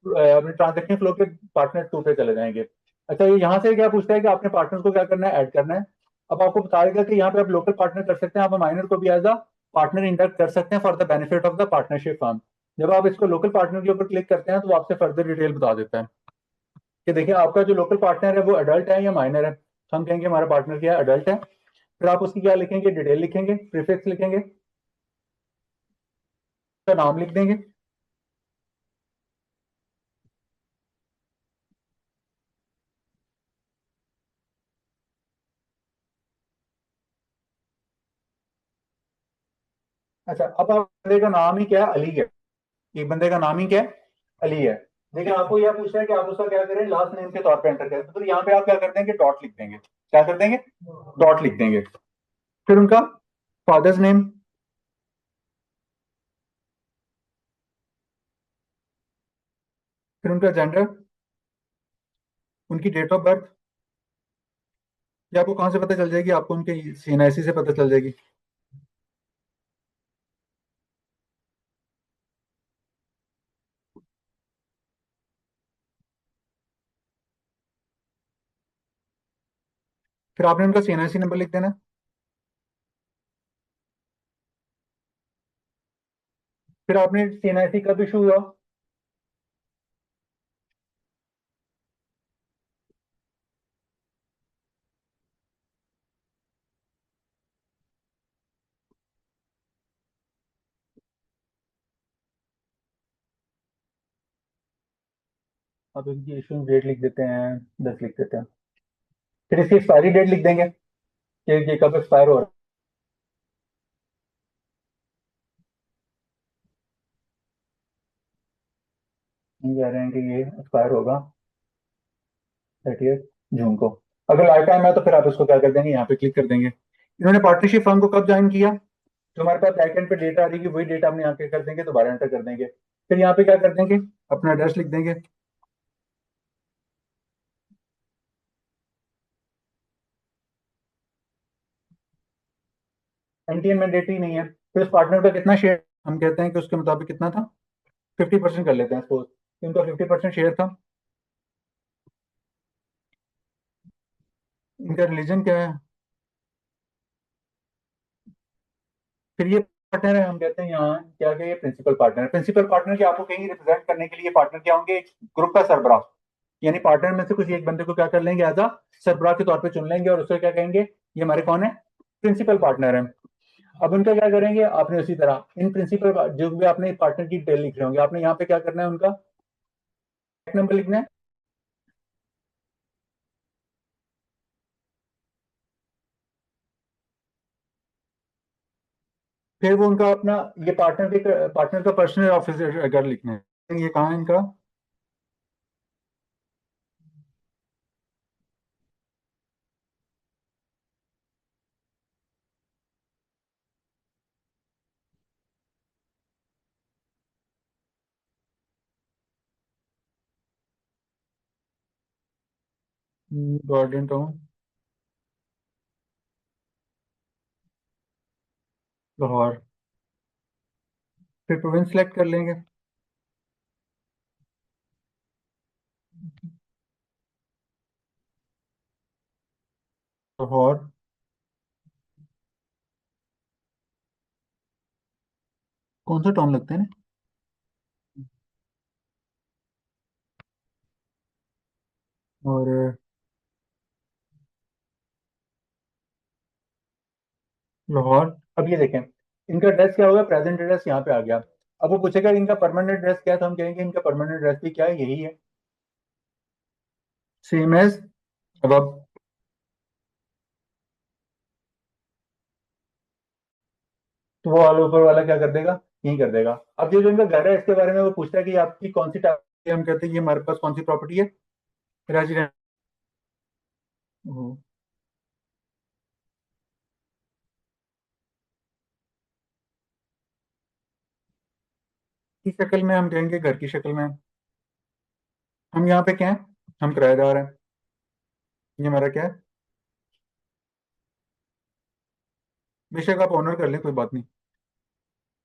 अपने ट्रांजेक्शन फ्लो के पार्टनर 2 पे चले जाएंगे। अच्छा, ये यहाँ से क्या पूछता है कि आपने पार्टनर को क्या करना है, ऐड करना है। अब आपको बता देगा कि यहाँ पे आप लोकल पार्टनर कर सकते हैं, आप माइनर को भी एज अ पार्टनर इंडक्ट कर सकते हैं for the benefit of the partnership firm. जब आप इसको लोकल पार्टनर के ऊपर क्लिक करते हैं तो वो आपसे फर्दर डिटेल बता देता है कि देखिए आपका जो लोकल पार्टनर है वो अडल्ट है या माइनर है। तो हम कहेंगे हमारा पार्टनर क्या है, अडल्ट है। फिर आप उसकी क्या लिखेंगे, डिटेल लिखेंगे, प्रीफिक्स लिखेंगे, तो नाम लिख देंगे। अच्छा, अब आप बंदे का नाम ही क्या है, अली है। एक बंदे का नाम ही क्या है, अली है। लेकिन आपको यह पूछना है कि आप उसका क्या करें, लास्ट नेम के तौर पे एंटर करें। तो फिर यहाँ पे आप क्या कर देंगे, डॉट लिख देंगे। क्या कर देंगे, डॉट लिख देंगे। फिर उनका फादर्स नेम, फिर उनका जेंडर, उनकी डेट ऑफ बर्थ। ये आपको कहाँ से पता चल जाएगी, आपको उनके सीएनआईसी से पता चल जाएगी। फिर आपने उनका सीएनआईसी नंबर लिख देना। फिर आपने सीएनआईसी कब इशू हुआ, आप इनकी इशू डेट लिख देते हैं, 10 लिख देते हैं। फिर इसकी एक्सपायरी डेट लिख देंगे कि ये कब एक्सपायर हो रहा है। कह रहे हैं कि ये एक्सपायर होगा 30 जून को। अगर लाइफ टाइम है तो फिर आप इसको क्या कर देंगे, यहाँ पे क्लिक कर देंगे। इन्होंने पार्टनरशिप फर्म को कब ज्वाइन किया, जो हमारे पास बैक एंड पे डेटा आ रही है वही डेटा हमने यहाँ पे कर देंगे, दोबारा एंटर कर देंगे। फिर यहाँ पे क्या कर देंगे, अपना एड्रेस लिख देंगे। एनटीएन मैंडेटरी नहीं है। फिर उस पार्टनर का कितना शेयर, हम कहते हैं कि उसके मुताबिक कितना था, 50% कर लेते हैं सपोज, इनका 50% शेयर था। इनका रिलीजन क्या है, फिर ये पार्टनर है, हम कहते हैं यहाँ क्या क्या, ये प्रिंसिपल पार्टनर है। प्रिंसिपल पार्टनर के आपको कहीं रिप्रेजेंट करने के लिए पार्टनर क्या होंगे, एक ग्रुप का सरबराह। यानी पार्टनर में से कुछ एक बंदे को क्या कर लेंगे, एज अ सरबराह के तौर पे चुन लेंगे और उसको क्या कहेंगे, ये हमारे कौन है, प्रिंसिपल पार्टनर है। अब उनका क्या करेंगे, आपने उसी तरह इन प्रिंसिपल जो भी आपने पार्टनर की डिटेल लिख रहे होंगे, आपने यहाँ पे क्या करना है, उनका नंबर लिखना है। फिर वो उनका अपना ये पार्टनर का पर्सनल ऑफिस अगर लिखना है, ये कहाँ है इनका, गार्डन टाउन लाहौर। फिर प्रोविंस सेलेक्ट कर लेंगे, लाहौर। कौन सा टाउन लगता है ना, और लाहौर। अब ये देखें, इनका एड्रेस क्या होगा, प्रेजेंट एड्रेस यहाँ पे आ गया। अब वो पूछेगा इनका परमानेंट एड्रेस क्या है, तो हम कहेंगे इनका परमानेंट एड्रेस भी क्या है, यही है, सेम एज। अब तो वो वाला ऊपर वाला क्या कर देगा, यही कर देगा। अब ये जो इनका घर है इसके बारे में वो पूछता है कि आपकी कौन सी टाइप, हम कहते हैं कि हमारे पास कौन सी प्रॉपर्टी है, रेजिडेंट। की शक्ल में हम कहेंगे, घर की शक्ल में हम यहाँ पे क्या है, हम किराएदार हैं। ये हमारा क्या है, बेशक आप ऑनर कर लें, कोई बात नहीं,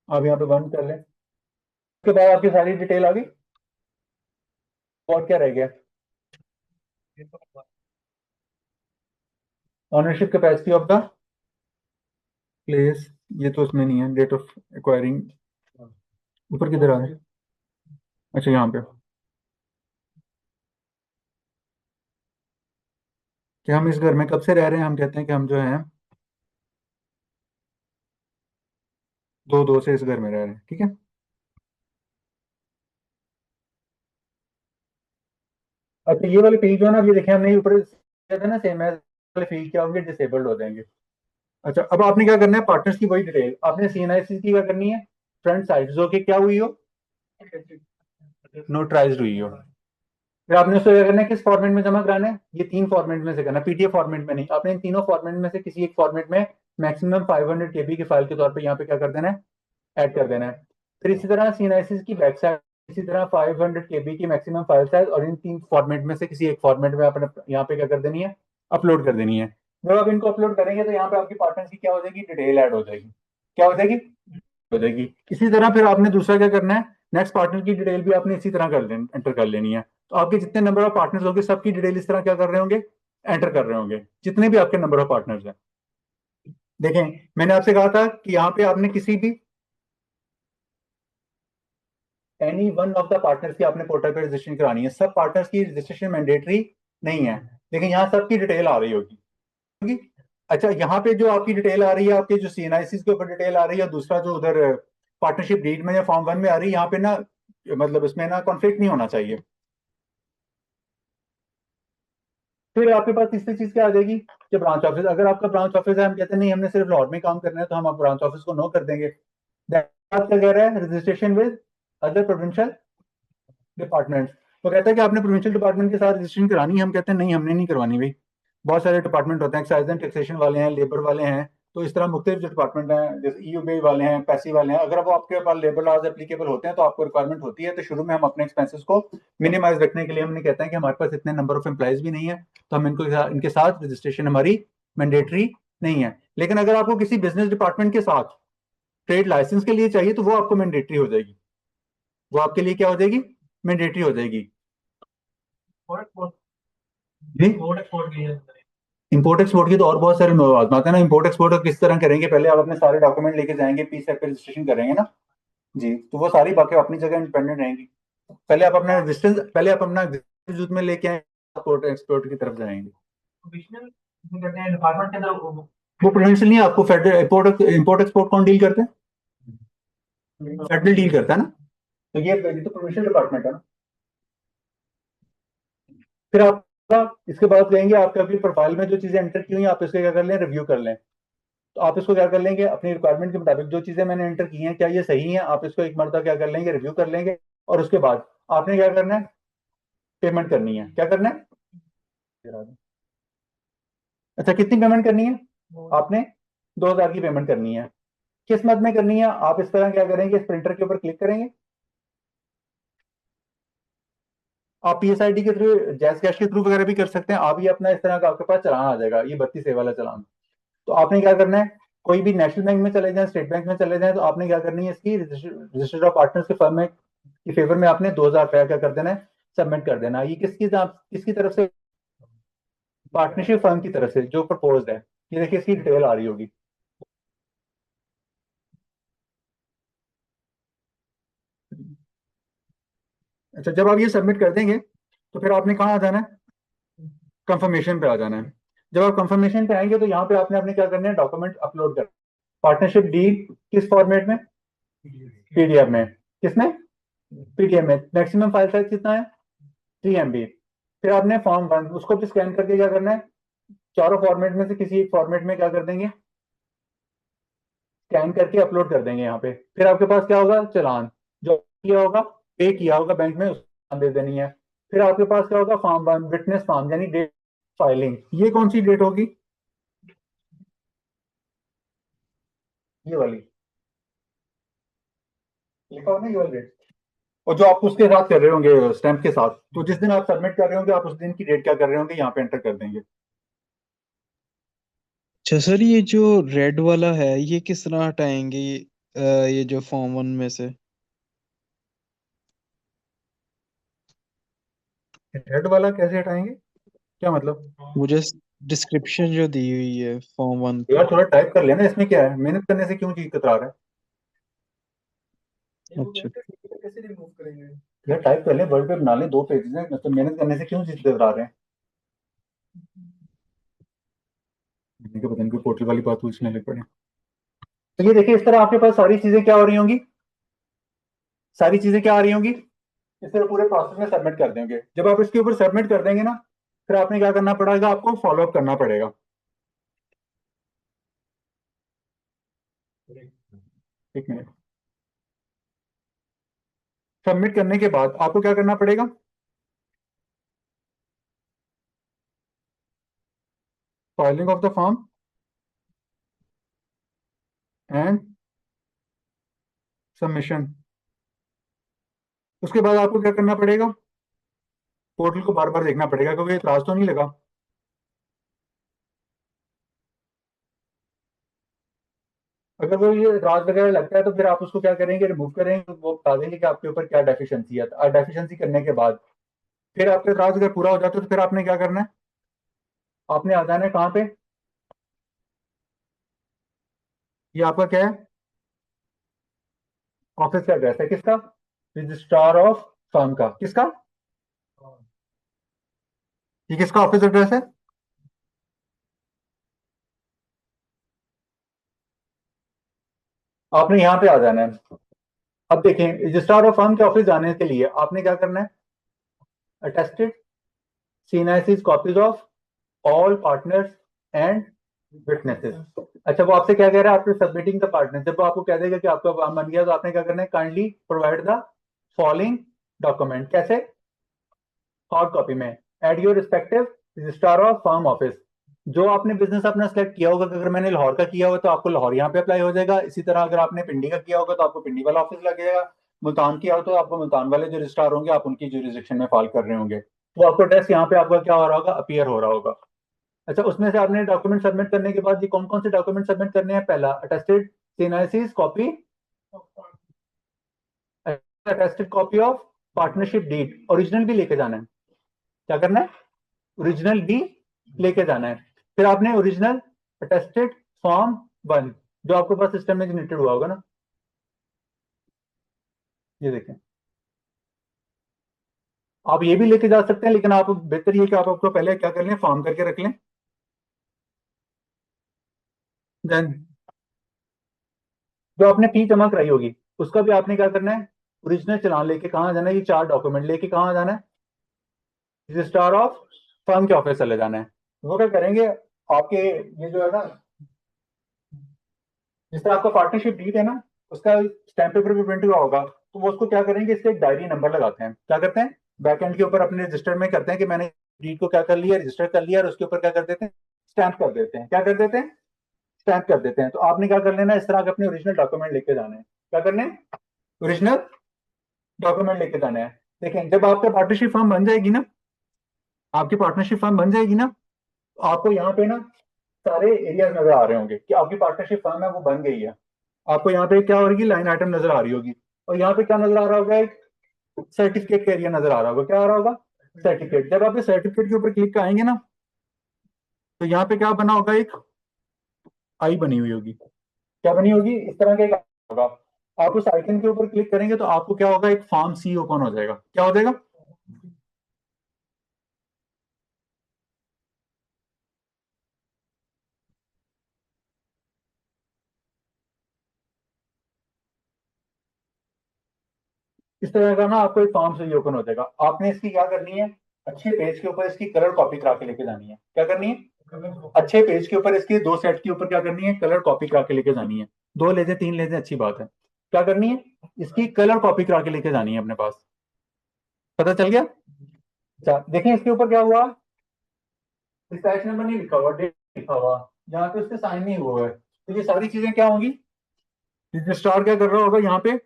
आप यहाँ पे बंद कर लें। उसके बाद आपकी सारी डिटेल आ गई, और क्या रह गया, ownership capacity of the place, ये तो उसमें नहीं है, डेट ऑफ एक्वायरिंग ऊपर किधर आ है, अच्छा यहाँ पे, कि हम इस घर में कब से रह रहे हैं, हम कहते हैं कि हम जो हैं 2 से इस घर में रह रहे हैं, ठीक है। अच्छा ये वाले फील्ड जो है ना, ये देखें हमने ऊपर किया था ना, सेम एज वाले फील्ड क्या होंगे, डिसेबल्ड हो जाएंगे। अच्छा अब आपने क्या करना है, पार्टनर्स की वही डिटेल आपने सीएनआईसी की क्या करनी है, फ्रंट साइड जो कि क्या हुई हो, नोटराइज्ड हुई हो। फिर आपने उसको क्या करना है, किस फॉर्मेट में जमा कराना है, ये 3 फॉर्मेट में से करना, पीडीएफ फॉर्मेट में नहीं, आपने इन तीनों फॉर्मेट में से किसी एक फॉर्मेट में मैक्सिमम 500 केबी की फाइल के तौर पे यहाँ पे क्या कर देना है, ऐड कर देना है। फिर इसी तरह सीएनआईसी की बैक साइड इसी तरह 500 केबी की मैक्सिमम फाइल साइज, और इन 3 फॉर्मेट में से किसी एक फॉर्मेट में आपने यहाँ पे क्या कर देनी है, अपलोड कर देनी है। जब आप इनको अपलोड करेंगे तो यहाँ पे आपकी पार्टनर की क्या हो जाएगी, डिटेल ऐड हो जाएगी, क्या हो जाएगी, हो जाएगी। इसी तरह फिर आपने दूसरा क्या करना है, नेक्स्ट पार्टनर की डिटेल भी आपने इसी तरह एंटर कर लेनी है। तो आपके जितने नंबर ऑफ पार्टनर्स होंगे सबकी डिटेल इस तरह क्या कर रहे होंगे, एंटर कर रहे होंगे, जितने भी आपके नंबर ऑफ पार्टनर्स हैं। देखें मैंने आपसे कहा था कि यहाँ पे आपने किसी भी any one of the partners की आपने पोर्टल पे रजिस्ट्रेशन करानी है, सब पार्टनर्स की रजिस्ट्रेशन मैंडेटरी नहीं है, लेकिन यहाँ सबकी डिटेल आ रही होगी। अच्छा यहाँ पे जो आपकी डिटेल आ रही है, आपके जो सीएनआईसी के ऊपर डिटेल आ रही है, दूसरा जो उधर पार्टनरशिप डीड में या फॉर्म 1 में आ रही है, यहाँ पे ना मतलब इसमें ना कॉन्फ्लिक्ट नहीं होना चाहिए। फिर आपके पास तीसरी चीज क्या आ जाएगी कि ब्रांच ऑफिस, अगर आपका ब्रांच ऑफिस है, हम कहते हैं नहीं हमने सिर्फ लाहौर में काम करना है, तो हम ब्रांच ऑफिस को नो कर देंगे। क्या कह रहा है, registration with other provincial department, वो कहता है कि आपने प्रोविंशियल डिपार्टमेंट के साथ रजिस्ट्रेशन करानी है, हम कहते हैं नहीं हमने नहीं करवानी भाई, बहुत सारे डिपार्टमेंट होते हैं, एक्साइज एंड टैक्सेशन वाले हैं, लेबर वाले हैं, तो इस तरह मुख्तलिफ जो डिपार्टमेंट हैं, जैसे ईयूबी वाले हैं, पैसी वाले हैं, अगर वो आपके पास लेबर लॉज एप्लीकेबल होते हैं तो आपको रिक्वायरमेंट होती है, तो शुरू में हम अपने एक्सपेंसेस को मिनिमाइज रखने के लिए हमने कहते हैं कि हमारे पास इतने नंबर ऑफ एम्प्लॉयज भी नहीं है, तो हम इनके साथ रजिस्ट्रेशन हमारी मैंडेटरी नहीं है। लेकिन अगर आपको किसी बिजनेस डिपार्टमेंट के साथ ट्रेड लाइसेंस के लिए चाहिए तो वो आपको मैंडेटरी हो जाएगी, वो आपके लिए क्या हो जाएगी, मैंडेटरी हो जाएगी। इंपोर्ट एक्सपोर्ट की तो और बहुत सारे बात है ना, इंपोर्ट एक्सपोर्ट किस तरह करेंगे, पहले आप अपने सारे डॉक्यूमेंट लेके जाएंगे, पी सेट पे रजिस्ट्रेशन करेंगे ना जी, तो वो सारी बातें अपनी जगह इंडिपेंडेंट रहेंगी। पहले आप अपना रजिस्ट्रेशन, पहले आप अपना वजूद में लेके आए, इंपोर्ट एक्सपोर्ट की तरफ जाएंगे। वो प्रोविंशियल नहीं, आपको फेडरल इंपोर्ट एक्सपोर्ट कौन डील करते हैं, फेडरल डील करता है ना, तो ये तो प्रोविंशियल डिपार्टमेंट है ना। फिर आप इसके बाद कहेंगे आपके अपनी प्रोफाइल में जो चीजें एंटर की हुई आप इसको क्या कर लें, रिव्यू कर लें। तो आप इसको क्या कर लेंगे, अपनी रिक्वायरमेंट के मुताबिक जो चीजें मैंने एंटर की हैं क्या ये सही हैं, आप इसको एक मरतबा क्या कर लेंगे, रिव्यू कर लेंगे, और उसके बाद आपने क्या करना है, पेमेंट करनी है। क्या करना है, अच्छा कितनी पेमेंट करनी है, आपने 2000 की पेमेंट करनी है। किस मद में करनी है, आप इस तरह क्या करेंगे, इस प्रिंटर के ऊपर क्लिक करेंगे, आप पीएसआईडी के थ्रू, जैस कैश के थ्रू वगैरह भी कर सकते हैं आप, ये अपना इस तरह का आपके पास चलान आ जाएगा, ये 32A वाला चलान। तो आपने क्या करना है, कोई भी नेशनल बैंक में चले जाएं, स्टेट बैंक में चले जाएं, तो आपने क्या करनी है, इसकी रजिस्टर्ड ऑफ पार्टनर्स के फर्म में की फेवर में आपने 2000 रुपया क्या कर देना है, सबमिट कर देना। ये किसकी तरफ से, पार्टनरशिप फर्म की तरफ से जो प्रपोज्ड है, ये देखिए इसकी डिटेल आ रही होगी। अच्छा जब आप ये सबमिट कर देंगे तो फिर आपने कहाँ आ जाना है, कंफर्मेशन पे आ जाना है। जब आप कंफर्मेशन पे आएंगे तो यहाँ पे आपने अपने क्या करना है, डॉक्यूमेंट अपलोड कर, पार्टनरशिप डीड किस फॉर्मेट में, पीडीएफ में, किसमें, पीडीएफ में, मैक्सिमम फाइल साइज कितना है, 3 MB। फिर आपने फॉर्म 1 उसको भी स्कैन करके क्या करना है, चारों फॉर्मेट में से किसी एक फॉर्मेट में क्या कर देंगे, स्कैन करके अपलोड कर देंगे यहाँ पे। फिर आपके पास क्या होगा, चलान जो किया होगा, पे किया होगा बैंक में, उसको दे देनी है। फिर आपके पास क्या होगा, फॉर्म 1 विटनेस फॉर्म, यानी डेट फाइलिंग, ये कौन सी डेट होगी, ये वाली लिखा हो ना, ये वाली डेट, और जो आप उसके साथ कर रहे होंगे स्टैंप के साथ, तो जिस दिन आप सबमिट कर रहे होंगे आप उस दिन की डेट क्या कर रहे होंगे यहाँ पे एंटर कर देंगे। अच्छा सर, ये जो रेड वाला है ये किस तरह हटाएंगे, ये जो फॉर्म 1 में से? रेड वाला कैसे हटाएंगे, क्या मतलब? मुझे डिस्क्रिप्शन जो दी हुई है फॉर्म 1 यार की। थोड़ा टाइप कर लेना, इसमें क्या है, मेहनत करने से क्यों चीज कतरा रहा है? अच्छा कैसे रिमूव करेंगे? यार टाइप कर लें, वर्ड पे बना लें, 2 पेजेस हैं, मतलब मेहनत करने से क्यों चीज कतरा रहे हैं? मैंने कहा पता नहीं कोई पोर्टल वाली बात पूछने लग पड़े। तो ये देखिए, इस तरह आपके पास सारी चीजें क्या हो रही होंगी, सारी चीजें क्या आ रही होंगी, इस तरह पूरे प्रोसेस में सबमिट कर देंगे। जब आप इसके ऊपर सबमिट कर देंगे ना, फिर आपने क्या करना पड़ेगा, आपको फॉलो अप करना पड़ेगा। एक मिनट। सबमिट करने के बाद आपको क्या करना पड़ेगा, filing of the form and submission. उसके बाद आपको क्या करना पड़ेगा, पोर्टल को बार बार देखना पड़ेगा क्योंकि इतराज तो नहीं लगा। अगर वो ये इतराज वगैरह लगता है तो फिर आप उसको क्या करेंगे, रिमूव करेंगे, वो बता देंगे कि आपके ऊपर क्या डेफिशिएंसी है। डेफिशिएंसी करने के बाद फिर आपका इतराज अगर पूरा हो जाता है तो फिर आपने क्या करना है, आपने आ जाना है कहाँ पे, ये आपका क्या है, ऑफिस का एड्रेस है, किसका, रजिस्ट्रार ऑफ फर्म का, किसका, ये किसका ऑफिस एड्रेस है, आपने यहाँ पे आ जाना है। अब देखें, रजिस्ट्रार ऑफ फर्म के ऑफिस जाने के लिए आपने क्या करना है, attested CNIC copies of all partners and witnesses. अच्छा, वो आपसे क्या कह रहा है, आपके सबमिटिंग द पार्टनर, जब वो आपको कह देगा कि आपका काम बन गया तो आपने क्या करना है, kindly provide the following document, कैसे, हार्ड कॉपी में, at your respective registrar of firm office. जो आपने बिजनेस अपना सेलेक्ट किया होगा, अगर मैंने लाहौर का किया हुआ तो आपको लाहौर यहाँ पे अप्लाई हो जाएगा। इसी तरह अगर आपने पिंडी का किया होगा तो आपको पिंडी वाला ऑफिस लगेगा। मुल्तान किया हो तो आपको मुल्तान वाले जो रजिस्ट्रार होंगे आप उनकी जुरिस्डिक्शन में फाइल कर रहे होंगे, तो आपको एड्रेस यहाँ पे आपका क्या हो रहा होगा, अपीयर हो रहा होगा। अच्छा, उसमें से आपने डॉक्यूमेंट सबमिट करने के बाद ये कौन कौन से डॉक्यूमेंट सबमिट करने हैं, पहला attested CNIC copy, attested copy of partnership deed, original भी लेके जाना है, क्या करना है, ओरिजिनल भी लेके जाना है। फिर आपने ओरिजिनल अटेस्टेड फॉर्म 1 जो आपके पास सिस्टम में जनरेटेड हुआ होगा ना, ये देखें, आप ये भी लेके जा सकते हैं, लेकिन आप बेहतर ये कि आप आपको पहले क्या कर लें, फॉर्म करके रख लें। देन जो आपने फी जमा कराई होगी उसका भी आपने क्या करना है, ओरिजिनल चालान लेके कहाँ जाना है, ये 4 डॉक्यूमेंट लेके कहाँ जाना है, रजिस्ट्रार ऑफ फर्म के ऑफिस चले जाना है। वो क्या करेंगे, आपके ये जो है ना, जिस तरह आपका पार्टनरशिप डीड है ना, उसका स्टैंप पेपर भी प्रिंट हुआ होगा, तो वो उसको क्या करेंगे, इससे एक डायरी नंबर लगाते हैं, क्या करते हैं, बैक एंड के ऊपर अपने रजिस्टर में करते हैं कि मैंने डीड को क्या कर लिया, रजिस्टर कर लिया, और उसके ऊपर क्या कर देते हैं, स्टैंप कर देते हैं, क्या कर देते हैं, स्टैंप कर देते हैं। तो आपने क्या कर लेना, इस तरह के अपने ओरिजिनल डॉक्यूमेंट लेके जाने हैं, क्या करने हैं, ओरिजिनल डॉक्यूमेंट लेके जाने हैं। देखें, जब आपका पार्टनरशिप फर्म बन जाएगी ना, आपकी पार्टनरशिप फर्म बन जाएगी ना, तो आपको यहाँ पे ना सारे एरियाज नजर आ रहे होंगे कि आपकी पार्टनरशिप फर्म है वो बन गई है। आपको यहाँ पे क्या हो रही है, लाइन आइटम नजर आ रही होगी, और यहाँ पे क्या नजर आ रहा होगा, एक सर्टिफिकेट का एरिया नजर आ रहा होगा, क्या आ रहा होगा, सर्टिफिकेट। जब आप इस सर्टिफिकेट के ऊपर क्लिक आएंगे ना, तो यहाँ पे क्या बना होगा, एक आई बनी हुई होगी, क्या बनी होगी, इस तरह का एक होगा। आप उस आइकन के ऊपर क्लिक करेंगे तो आपको क्या होगा, एक फॉर्म सी ओपन हो जाएगा, क्या हो जाएगा, इस तरह का ना आपको एक फॉर्म से ओपन हो जाएगा। आपने इसकी क्या करनी है, अच्छे पेज के ऊपर इसकी कलर कॉपी करा के लेके जानी है, क्या करनी है, अच्छे पेज के ऊपर इसकी 2 सेट के ऊपर क्या करनी है, कलर कॉपी करा के लेके जानी है। 2 ले जाए 3 ले जाए अच्छी बात है, क्या करनी है, इसकी कलर कॉपी करा के लेके जानी है अपने पास, पता चल गया। अच्छा देखें, इसके ऊपर क्या हुआ, डिस्पैच नंबर नहीं लिखा हुआ, डेट लिखा हुआ, यहाँ पे उसके साइन नहीं हुआ है, तो ये सारी चीजें क्या होंगी, रजिस्ट्रार क्या कर रहा होगा, यहाँ पे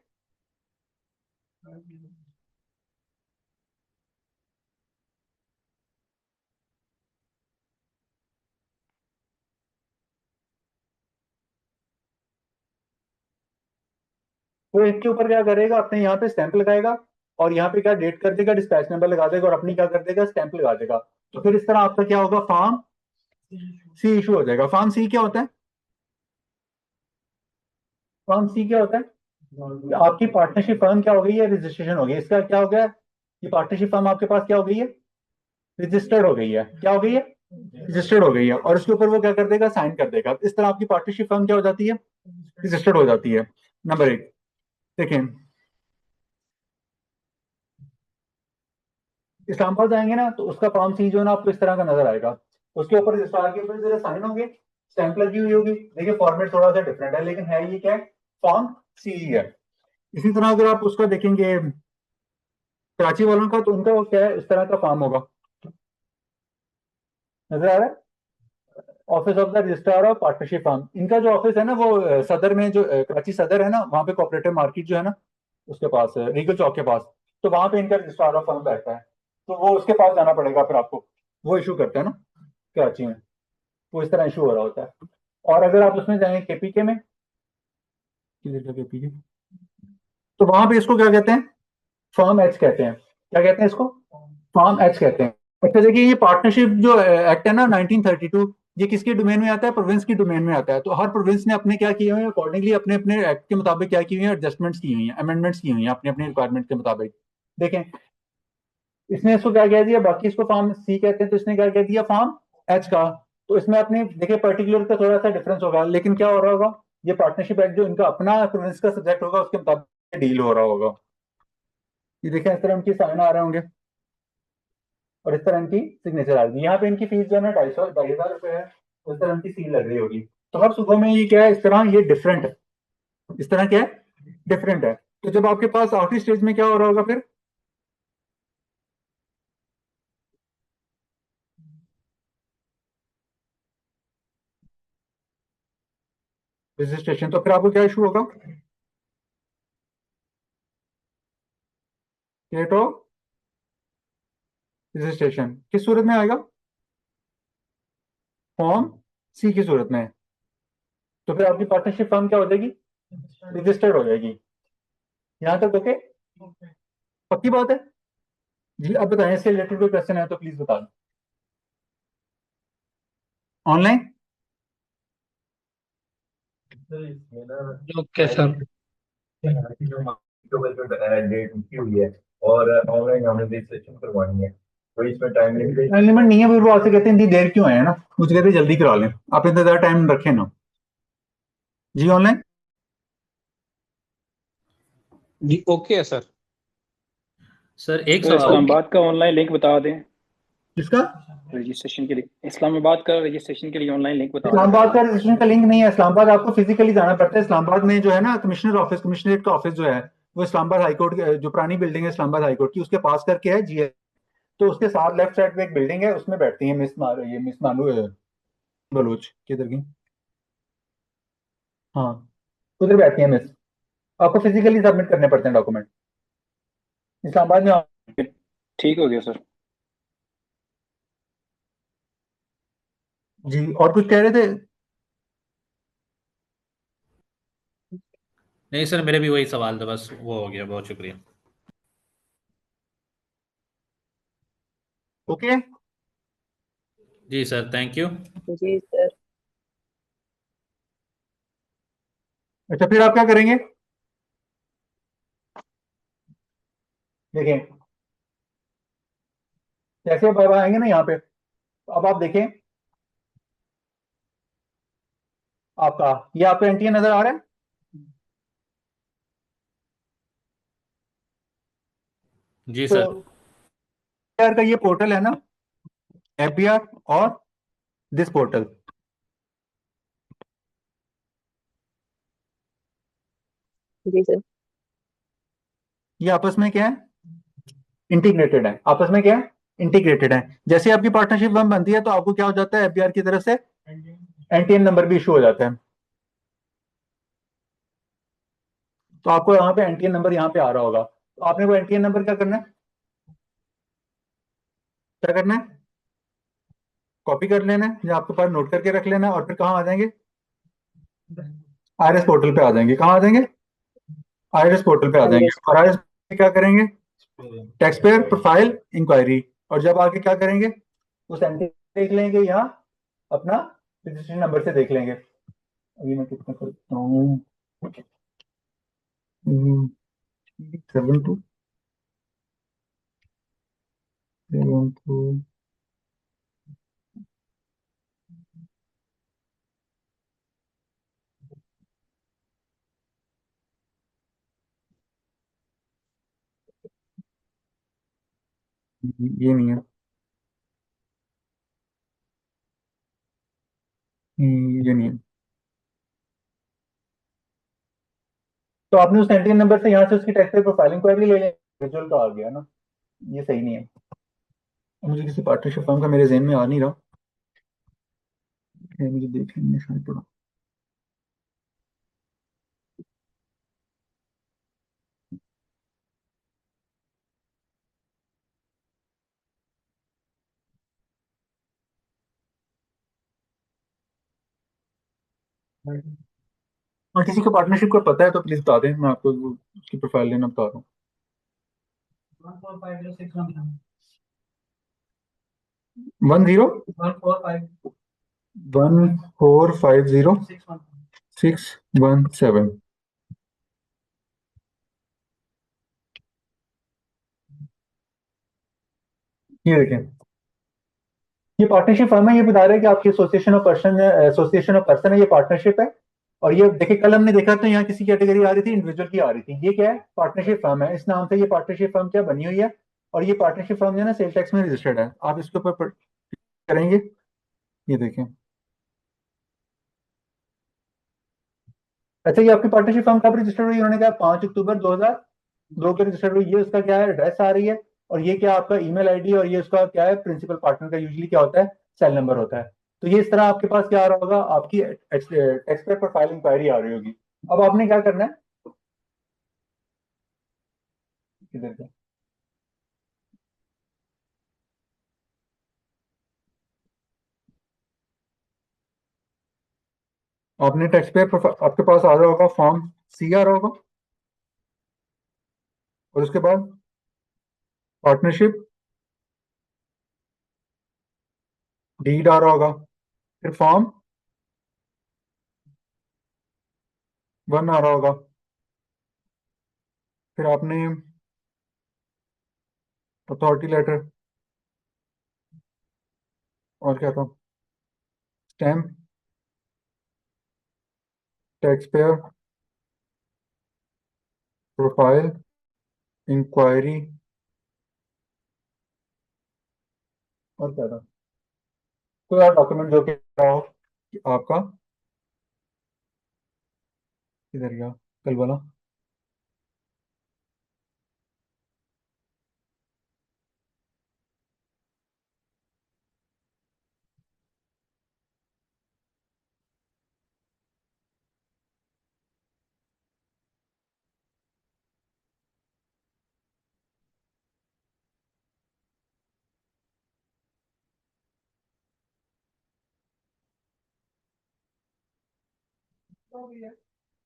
तो इसके ऊपर क्या करेगा, अपने यहाँ पे स्टैंप लगाएगा और यहाँ पे क्या डेट कर देगा, डिस्पैच नंबर लगा देगा और अपनी क्या कर देगा, स्टैंप लगा देगा। तो फिर इस तरह आपका क्या होगा, फॉर्म सी इशू हो जाएगा। फॉर्म सी क्या होता है, फॉर्म सी क्या होता है, आपकी पार्टनरशिप फर्म क्या हो गई है, रजिस्ट्रेशन हो गई। इसका क्या हो गया, ये पार्टनरशिप फर्म आपके पास क्या हो गई है, रजिस्टर्ड हो गई है। क्या हो गई है, रजिस्टर्ड हो गई है। और उसके ऊपर वो क्या कर देगा, साइन कर देगा। इस तरह आपकी पार्टनरशिप फर्म क्या हो जाती है, रजिस्टर्ड हो जाती है। नंबर 1 देखें, इस्लामाबाद जाएंगे ना तो उसका फॉर्म सी जो है ना आपको इस तरह का नजर आएगा। उसके ऊपर रजिस्ट्रार के ऊपर जरा साइन होंगे, स्टैंप लगी हुई होगी। देखिए फॉर्मेट थोड़ा सा डिफरेंट है लेकिन है ये क्या है, फॉर्म सी है। इसी तरह अगर आप उसका देखेंगे कराची वालों का, तो उनका वो क्या है, इस तरह का फॉर्म होगा, नजर आ रहा है, office of the registrar of partnership firm. इनका जो ऑफिस है ना वो सदर में, जो कराची सदर है ना, वहाँ पे कोऑपरेटिव मार्केट जो है ना उसके पास, रीगल चौक के पास, तो वहाँ पे इनका रजिस्ट्रार ऑफ फर्म बैठता है। तो वो उसके पास जाना पड़ेगा फिर आपको, वो इशू करते हैं ना कराची में, वो इस तरह इशू हो रहा होता है। और अगर आप उसमें जाएंगे केपीके में, केपीके, तो वहां पे इसको क्या कहते हैं, फॉर्म एच कहते हैं। क्या कहते हैं इसको, फॉर्म एच कहते हैं। अच्छा देखिए, ये पार्टनरशिप जो एक्ट है ना 1932, ये किसके डोमेन में आता है, प्रोविंस की डोमेन में आता है। तो हर प्रोविंस ने अपने क्या किए हुए हैं, अकॉर्डिंगली अपने अपने एक्ट के मुताबिक क्या की हुई है, एडजस्टमेंट्स की हुई हैं, अमेंडमेंट्स की हुई हैं अपने अपने रिक्वायरमेंट के मुताबिक। देखें इसने इसको क्या कह दिया, बाकी इसको फॉर्म सी कहते हैं, तो इसने क्या कह दिया, फॉर्म एच का। तो इसमें अपने देखिए पर्टिकुलर का थोड़ा सा डिफरेंस होगा, लेकिन क्या हो रहा होगा, ये पार्टनरशिप एक्ट जो इनका अपना प्रोविंस का सब्जेक्ट होगा उसके मुताबिक डील हो रहा होगा। ये देखें इस तरह इनकी साइन आ रहे होंगे और इस तरह इनकी सिग्नेचर आ रही है। यहाँ पे इनकी फीस जो है ना 250 है, उस तरह इनकी सील लग रही होगी। तो हर सुबह में ये क्या है, इस तरह ये डिफरेंट है, इस तरह क्या है, डिफरेंट है। तो जब आपके पास आखिरी स्टेज में क्या हो रहा होगा फिर, रजिस्ट्रेशन, तो फिर आपको क्या इशू होगा, डेट ऑफ रजिस्ट्रेशन किस सूरत में आएगा, फॉर्म सी की सूरत में। तो फिर आपकी पार्टनरशिप फर्म क्या हो जाएगी, रजिस्टर्ड हो जाएगी। यहां तक ओके, पक्की बात है जी। अब बताएं, इससे रिलेटेड कोई क्वेश्चन है तो प्लीज बता दें ऑनलाइन। Okay sir. डेट की हुई है और ऑनलाइन हमने रजिस्ट्रेशन करवानी है, कोई इसमें टाइम लिमिट टाइम लिमिट नहीं है, फिर वो आपसे कहते हैं इतनी देर क्यों है ना, मुझे कहते हैं जल्दी करा लें, आप इतना ज्यादा टाइम रखें ना जी। ऑनलाइन जी ओके है सर। सर एक तो सवाल, इस्लामाबाद का ऑनलाइन लिंक बता दें इसका, रजिस्ट्रेशन के लिए। इस्लामाबाद का रजिस्ट्रेशन के लिए ऑनलाइन लिंक बता दें। इस्लामाबाद का रजिस्ट्रेशन का लिंक नहीं है, इस्लामाबाद आपको फिजिकली जाना पड़ता है। इस्लामाबाद में जो है ना कमिश्नर ऑफिस, कमिश्नरेट का ऑफिस जो है वो इस्लामाबाद हाईकोर्ट, जो पुरानी बिल्डिंग है इस्लामाबाद हाईकोर्ट की, उसके पास करके है जी। तो उसके साथ लेफ्ट साइड पे एक बिल्डिंग है, उसमें बैठती है ये मिस मानू बलूच किधर की, हाँ उधर बैठती है मिस। आपको फिजिकली सबमिट करने पड़ते हैं डॉक्यूमेंट इस्लामाबाद में। ठीक हो गया सर। जी और कुछ कह रहे थे, नहीं सर मेरे भी वही सवाल था, बस वो हो गया, बहुत शुक्रिया। ओके जी सर, थैंक यू। जी सर। अच्छा फिर आप क्या करेंगे, देखें जैसे अब आएंगे ना यहाँ पे, तो अब आप देखें आपका ये आपका एनटीए नजर आ रहा है, जी तो सर। एफबीआर का ये पोर्टल है ना, एफबीआर और दिस पोर्टल, जी सर। ये आपस में क्या है, इंटीग्रेटेड है। आपस में क्या है, इंटीग्रेटेड है। जैसे आपकी पार्टनरशिप फर्म बनती है तो आपको क्या हो जाता है, एफबीआर की तरफ से एनटीएन नंबर भी इशू हो जाता है। तो आपको यहाँ पे एनटीएन नंबर यहाँ पे आ रहा होगा, तो आपने वो एनटीएन नंबर क्या करना है, क्या करना है, कॉपी कर लेना है या आपके पास नोट करके रख लेना है, और फिर कहाँ आ जाएंगे, आरएस पोर्टल पे आ जाएंगे। कहाँ आ जाएंगे, आईआरएस पोर्टल पे आ जाएंगे और आईआरएस में क्या करेंगे, टैक्स पेयर प्रोफाइल इंक्वायरी, और जब आगे क्या करेंगे उस एंट्री देख लेंगे, यहाँ अपना रजिस्ट्रेशन नंबर से देख लेंगे। अभी मैं कितना करता हूँ, 7 2 7 2 ये नहीं है, ये नहीं है। तो आपने उस एंट्री नंबर से यहाँ से उसकी टैक्स पेयर प्रोफाइल इंक्वायरी ले लें, रिजल्ट तो आ गया ना, ये सही नहीं है। मुझे किसी पार्टनरशिप फर्म का मेरे जहन में आ नहीं रहा है, मुझे देख लेंगे शायद थोड़ा। और किसी को पार्टनरशिप का पता है तो प्लीज बता दें, मैं आपको उसकी प्रोफाइल लेना बता रहा हूँ। 10 1450617। ये देखें, ये पार्टनरशिप फर्म है, ये बता रहा है कि आपकी एसोसिएशन ऑफ पर्सन है, ये पार्टनरशिप है। और ये देखिए कल हमने देखा तो यहाँ किसी कैटेगरी आ रही थी, इंडिविजुअल की आ रही थी, ये क्या है, पार्टनरशिप फर्म है, इस नाम से ये पार्टनरशिप फर्म क्या बनी हुई है। और ये पार्टनरशिप फर्म जो है ना सेल टैक्स में रजिस्टर्ड है, आप इसके ऊपर करेंगे, ये देखें। अच्छा, ये आपकी पार्टनरशिप फर्म कब रजिस्टर्ड हुई, उन्होंने कहा 5 अक्टूबर 2002 को रजिस्टर्ड हुई। ये उसका क्या है, एड्रेस आ रही है, और ये क्या आपका ईमेल आईडी, और ये उसका क्या है, प्रिंसिपल पार्टनर का यूजुअली क्या होता है, सेल नंबर होता है। तो ये इस तरह आपके पास क्या आ रहा होगा, आपकी टैक्स पेयर प्रोफाइल इंक्वायरी आ रही होगी। अब आपने क्या करना है, किधर का, आपने टैक्स पेयर प्रोफाइल आपके पास आ रहा होगा, फॉर्म सी आ रहा होगा, और उसके बाद पार्टनरशिप डीड आ रहा होगा, फिर फॉर्म 1 आ रहा होगा, फिर आपने अथॉरिटी लेटर, और क्या था, stamp, tax payer profile inquiry, और क्या था, कोई और डॉक्यूमेंट जो कि रहा हो कि आपका, किधर गया कल वाला,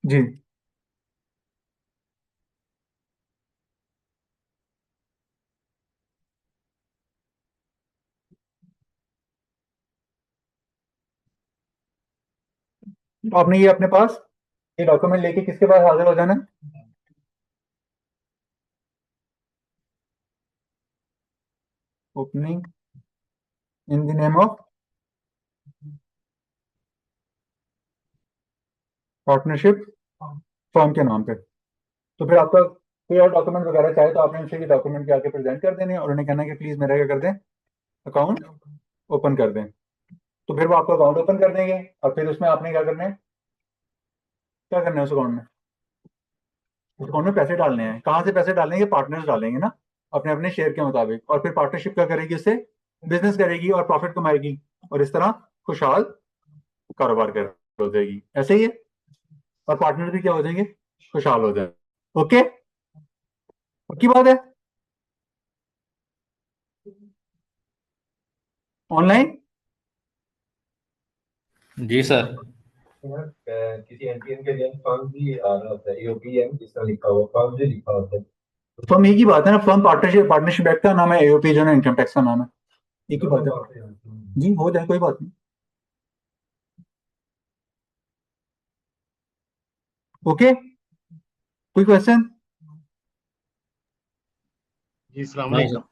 जी। तो आपने ये अपने पास ये डॉक्यूमेंट लेके किसके पास हाजिर हो जाना है, opening in the name of partnership firm के नाम पे। तो फिर आपका कोई और डॉक्यूमेंट वगैरह चाहे तो आपने उनसे ये डॉक्यूमेंट के आके प्रेजेंट कर देने, और उन्हें कहना है कि प्लीज मेरा क्या कर दें, अकाउंट ओपन कर दें। तो फिर वो आपका अकाउंट ओपन कर देंगे, और फिर उसमें आपने क्या करना है, क्या करना है उस अकाउंट में, उस अकाउंट में पैसे डालने हैं। कहाँ से पैसे डालेंगे, पार्टनर्स डालेंगे ना, अपने अपने शेयर के मुताबिक, और फिर पार्टनरशिप क्या करेगी, उससे बिजनेस करेगी और प्रॉफिट कमाएगी, और इस तरह खुशहाल कारोबार कर हो जाएगी, ऐसे ही है। और पार्टनर भी क्या हो जाएंगे, खुशहाल हो जाएंगे। ओके, पक्की बात है, ऑनलाइन। जी सर। किसी एनपीएन के लिए फर्म भी आ रहा होता है, एओपीएम जिस तरह लिखा हुआ, फर्म भी लिखा होता है। फर्म एक ही बात है ना, फर्म पार्टनरशिप एक्ट का नाम है, एओपी जो है इनकम टैक्स का नाम है, एक ही बात है जी, हो जाए कोई बात नहीं। ओके, कोई क्वेश्चन? जी अस्सलाम वालेकुम।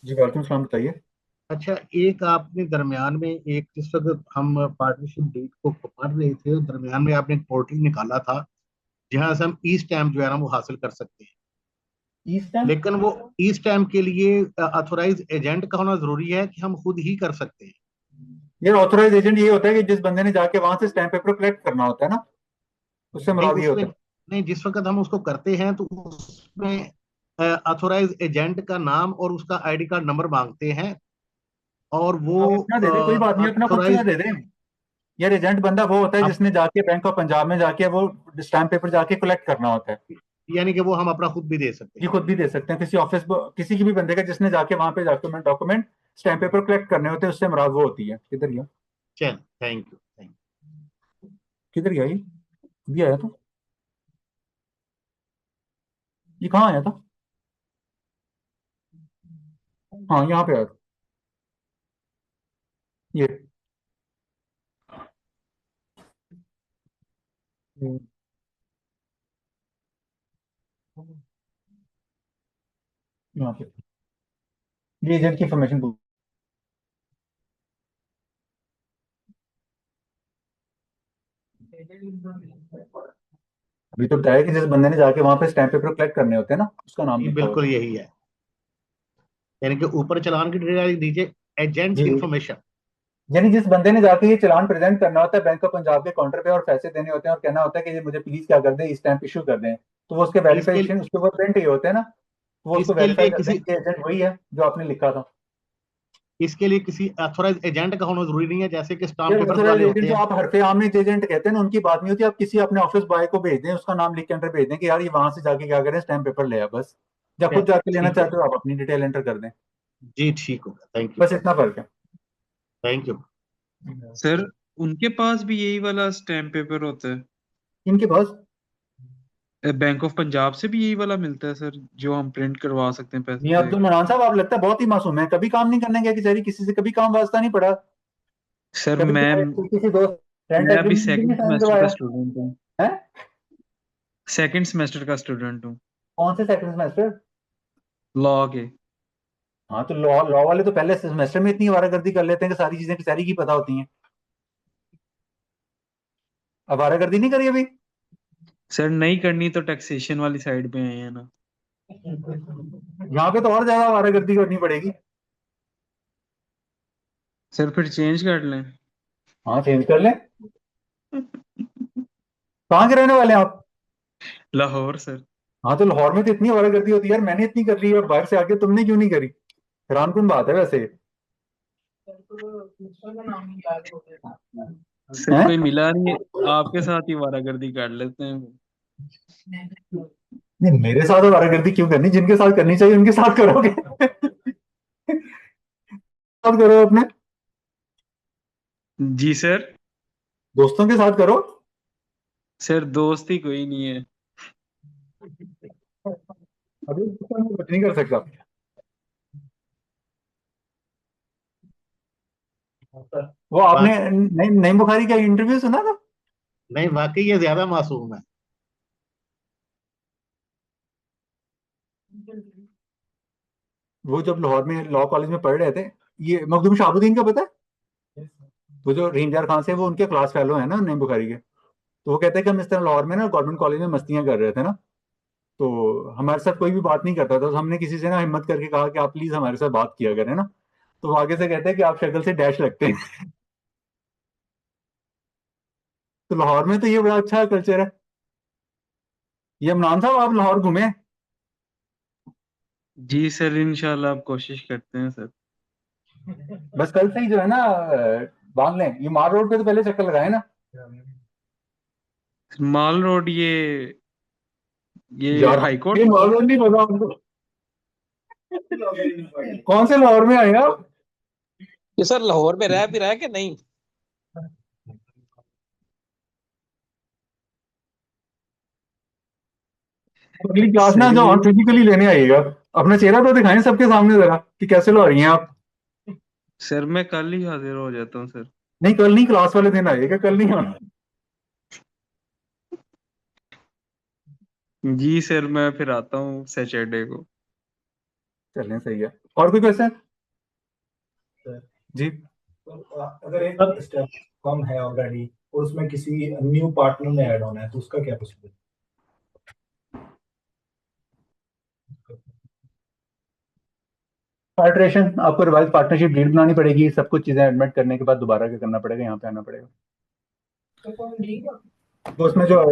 जी वालेकुम सलाम, बताइए। अच्छा, एक आपने दरमियान में एक जिस वक्त हम पार्टनरशिप डीड को पढ़ रहे थे, दरमियान में आपने एक पोर्टल निकाला था जहां से हम ई स्टैम्प जो है ना वो हासिल कर सकते हैं, लेकिन वो ई स्टैम्प के लिए ऑथोराइज एजेंट का होना जरूरी है कि हम खुद ही कर सकते हैं? ये ऑथोराइज एजेंट ये होता है कि जिस बंदे ने जाके वहां से स्टैम्प पेपर कलेक्ट करना होता है ना, उससे नहीं, मुराद ये होता है। नहीं, जिस वक्त हम उसको करते हैं तो उसमें ऑथोराइज एजेंट का नाम और उसका आईडी कार्ड नंबर मांगते हैं, और वो आप अपना दे दे, कोई बात नहीं, अपना खुद से दे दे। यार एजेंट बंदा वो होता है जिसने जाके बैंक ऑफ पंजाब में जाके वो स्टैम्प पेपर जाके कलेक्ट करना होता है, यानी कि वो हम अपना खुद भी दे सकते हैं? ये खुद भी दे सकते हैं, किसी ऑफिस किसी की भी बंदे का जिसने जाके वहां पे डॉक्यूमेंट स्टैम्प पेपर कलेक्ट करने होते हैं, उससे मुराद वो होती है। किधर गया? चल, थैंक यू। किधर गया ये आया था, ये कहाँ आया था? हाँ यहाँ पे आया था ये। यहाँ पे ये एजेंट की इंफॉर्मेशन अभी तो बताया कि जिस बंदे ने जाके वहां पे स्टैम्प पेपर कलेक्ट करने होते हैं ना, उसका नाम लिखा बिल्कुल यही है, यानी कि ऊपर चालान की डिटेल दीजिए, एजेंट इंफॉर्मेशन, यानी जिस बंदे ने जाके ये चालान प्रेजेंट करना होता है बैंक ऑफ पंजाब के काउंटर पे और पैसे देने होते हैं और कहना होता है कि ये मुझे प्लीज क्या कर दें, स्टैम्प इशू कर दें, तो वो उसके वेरिफिकेशन उसके ऊपर प्रिंट ही होते हैं ना, वो उसको इसके वेरीफाई लिए करते हैं कि एजेंट वही है जो आपने लिखा था। इसके लिए किसी ऑथोराइज एजेंट का होना जरूरी नहीं है, जैसे कि स्टाम्प पेपर वाले होते जो हैं? आप हरफे आमने एजेंट कहते हैं ना, उनकी बात नहीं होती, आप किसी अपने ऑफिस बॉय को भेज दें, उसका नाम लिख के एंटर भेज दें कि यार ये वहां से जाके क्या करें, स्टैम्प पेपर ले आ बस, या खुद जाके लेना चाहते हो आप अपनी डिटेल एंटर कर दें। जी ठीक होगा, थैंक यू, बस इतना फर्क है। Thank you. सर उनके पास भी यही वाला स्टैम्प पेपर होता है? इनके पास बैंक ऑफ पंजाब से भी यही वाला मिलता है सर, जो हम प्रिंट करवा सकते हैं पैसे मियां अब्दुल मनान साहब, आप लगता है बहुत ही मासूम है, कभी काम नहीं करने गया किसी किसी से, कभी काम वास्ता नहीं पड़ा सर? कभी किसी दोस्त रेंट मैं अभी एग्रीमेंट नहीं सेकंड साइन सेमेस्टर का करवाया स्टूडेंट हूँ। है? सेकंड सेमेस्टर का स्टूडेंट हूँ। कौन से सेकंड सेमेस्टर? लॉ के। हाँ तो लॉ लॉ वाले तो पहले सेमेस्टर में इतनी आवारागर्दी कर लेते हैं कि सारी चीजें सारी की पता होती हैं। आवारागर्दी नहीं करी अभी? सर नहीं करनी तो टैक्सेशन वाली साइड पे आए हैं ना। यहाँ पे तो और ज्यादा आवारागर्दी करनी पड़ेगी। सर फिर चेंज कर लें? हाँ चेंज कर लें। कहाँ के रहने वाले हैं आप? लाहौर सर। हाँ तो लाहौर में तो इतनी आवारागर्दी होती है यार, मैंने इतनी कर ली है और बाहर से आके तुमने क्यों नहीं करी? हैरानकुन बात है वैसे। सर कोई मिला नहीं है, आपके साथ ही वारागर्दी कर लेते हैं। नहीं मेरे साथ आवारागर्दी क्यों करनी, जिनके साथ करनी चाहिए उनके साथ करोगे। साथ करो अपने जी सर। दोस्तों के साथ करो। सर दोस्त ही कोई नहीं है। अभी कुछ नहीं कर सकता। वो आपने नईम बुखारी का इंटरव्यू सुना था? नहीं, वाकई ये ज्यादा मासूम है। वो जब लाहौर में लॉ कॉलेज में पढ़ रहे थे, ये मखदूम शाहबुद्दीन का पता है, वो जो रहीमजार खान से वो उनके क्लास फेलो है ना नईम बुखारी के, तो वो कहते हैं कि हम इस तरह लाहौर में ना गवर्नमेंट कॉलेज में मस्तियां कर रहे थे ना, तो हमारे साथ कोई भी बात नहीं करता था, तो हमने किसी से ना हिम्मत करके कहा कि आप प्लीज हमारे साथ बात किया करें ना, तो वो आगे से कहते हैं कि आप शक्ल से डैश लगते हैं। तो लाहौर में तो ये बड़ा अच्छा कल्चर है। ये इमरान साहब आप लाहौर घूमे? जी सर इंशाल्लाह आप कोशिश करते हैं सर। बस कल से ही जो है ना बांध लें, ये मार रोड पे तो पहले चक्कर लगाए ना। माल रोड ये यार हाई कोर्ट ये मार रोड नहीं पता हमको। कौन से लाहौर में आए आप? ये सर लाहौर में रह भी रहा है कि नहीं? अगली क्लास ना सही जो है। और फिजिकली लेने आइएगा, अपना चेहरा तो दिखाएं सबके सामने जरा कि कैसे लो रही हैं आप। सर मैं कल ही हाजिर हो जाता हूँ सर। नहीं कल नहीं, क्लास वाले दिन आइएगा, कल नहीं आना। जी सर मैं फिर आता हूँ सैटरडे को। चलें सही है। और कोई क्वेश्चन जी? अगर एक स्टेप कम है ऑलरेडी और उसमें किसी न्यू पार्टनर ने ऐड होना है तो उसका क्या प्रोसीजर? पार्टरेशन, आपको रिवाइज पार्टनरशिप डीड बनानी पड़ेगी, सब कुछ चीजें एडमिट करने के बाद दोबारा क्या करना पड़ेगा, यहाँ पे आना पड़ेगा। तो उसमें जो